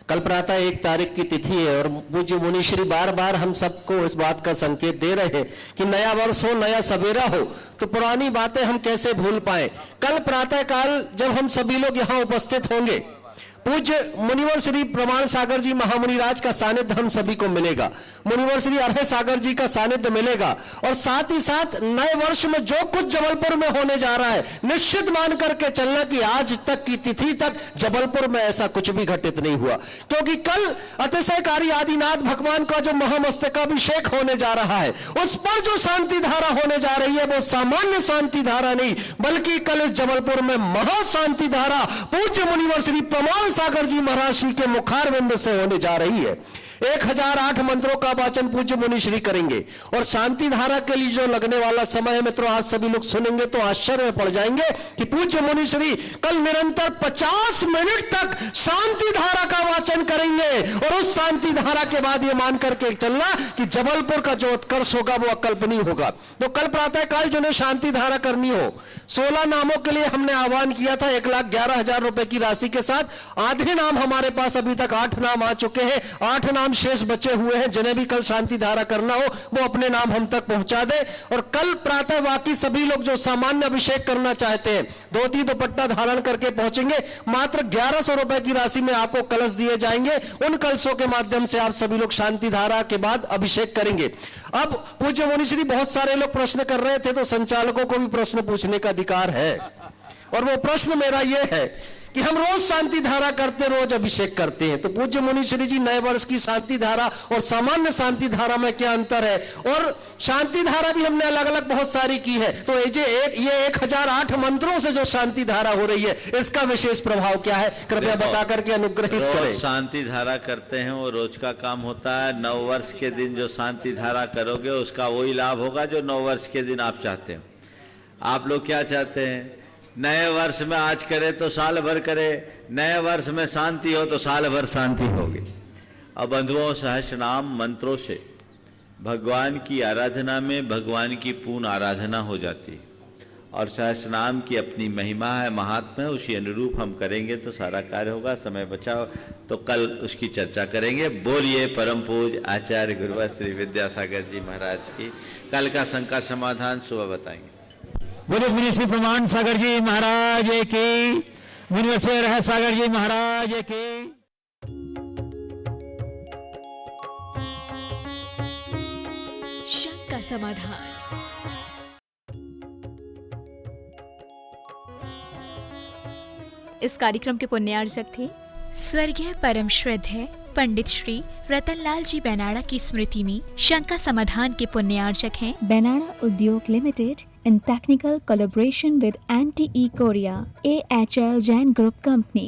कल प्रातः 1 तारीख की तिथि है और पूज्य मुनिश्री बार बार हम सबको इस बात का संकेत दे रहे हैं कि नया वर्ष हो, नया सवेरा हो, तो पुरानी बातें हम कैसे भूल पाए। कल प्रातः काल जब हम सभी लोग यहाँ उपस्थित होंगे, पूज्य मुनिवर श्री प्रमाण सागर जी महामुनिराज का सानिध्य हम सभी को मिलेगा, मुनिवर श्री अरहे सागर जी का सानिध्य मिलेगा, और साथ ही साथ नए वर्ष में जो कुछ जबलपुर में होने जा रहा है, निश्चित मान करके चलना कि आज तक की तिथि तक जबलपुर में ऐसा कुछ भी घटित नहीं हुआ, क्योंकि कल अतिशयकारी आदिनाथ भगवान का जो महामस्तकाभिषेक होने जा रहा है, उस पर जो शांति धारा होने जा रही है वो सामान्य शांति धारा नहीं, बल्कि कल इस जबलपुर में महाशांति धारा पूज्य मुनिवर श्री प्रमाण सागर जी महाराज श्री के मुखारविंद से होने जा रही है। 1008 मंत्रों का वाचन पूज्य मुनि श्री करेंगे और शांति धारा के लिए जो लगने वाला समय है मित्रों, आज सभी लोग सुनेंगे तो आश्चर्य में पड़ जाएंगे कि पूज्य मुनि श्री कल निरंतर 50 मिनट तक शांति धारा का वाचन करेंगे, और उस शांति धारा के बाद ये मान करके चलना कि जबलपुर का जो उत्कर्ष होगा वो अकल्पनीय होगा। तो कल प्रातः काल जिन्हें शांति धारा करनी हो, 16 नामों के लिए हमने आह्वान किया था 1,11,000 रुपए की राशि के साथ। आधे नाम हमारे पास अभी तक 8 नाम आ चुके हैं, 8 नाम शेष बचे हुए हैं। जिन्हें भी कल शांति धारा करना हो वो अपने नाम हम तक पहुंचा दे, और कल प्रातः बाकी सभी लोग जो सामान्य अभिषेक करना चाहते हैं धोती दुपट्टा धारण करके पहुंचेंगे। मात्र 1100 रुपए की राशि में आपको कलश दिए जाएंगे, उन कलशों के माध्यम से आप सभी लोग शांति धारा के बाद अभिषेक करेंगे। अब पूज्य मुनिश्री बहुत सारे लोग प्रश्न कर रहे थे, तो संचालकों को भी प्रश्न पूछने का अधिकार है, और वो प्रश्न मेरा ये है कि हम रोज शांति धारा करते, रोज अभिषेक करते हैं, तो पूज्य मुनिश्री जी नए वर्ष की शांति धारा और सामान्य शांति धारा में क्या अंतर है, और शांति धारा भी हमने अलग अलग बहुत सारी की है, तो ये 1008 मंत्रों से जो शांति धारा हो रही है इसका विशेष प्रभाव क्या है, कृपया बता करके अनुग्रहित करें। शांति धारा करते हैं वो रोज का काम होता है। 9 वर्ष के दिन जो शांति धारा करोगे उसका वही लाभ होगा जो 9 वर्ष के दिन आप चाहते हैं। आप लोग क्या चाहते हैं? नए वर्ष में आज करे तो साल भर करे, नए वर्ष में शांति हो तो साल भर शांति होगी। अब बंधुओं, सहस्र नाम मंत्रों से भगवान की आराधना में भगवान की पूर्ण आराधना हो जाती है, और सहस्र नाम की अपनी महिमा है, महात्मा है, उसी अनुरूप हम करेंगे तो सारा कार्य होगा। समय बचाओ तो कल उसकी चर्चा करेंगे। बोलिए परम पूज्य आचार्य गुरुवर श्री विद्यासागर जी महाराज की। कल का शंका समाधान सुबह बताएंगे। बोले मुनि श्री प्रमाण सागर जी महाराज की, मुनि श्री अरहे सागर जी महाराज की। शंका समाधान। इस कार्यक्रम के पुण्यार्चक थे स्वर्गीय परम श्रद्धेय पंडित श्री रतनलाल जी बेनाड़ा की स्मृति में शंका समाधान के पुण्यार्चक हैं बेनाड़ा उद्योग limited in technical collaboration with NTE Korea, AHL Jain Group Company.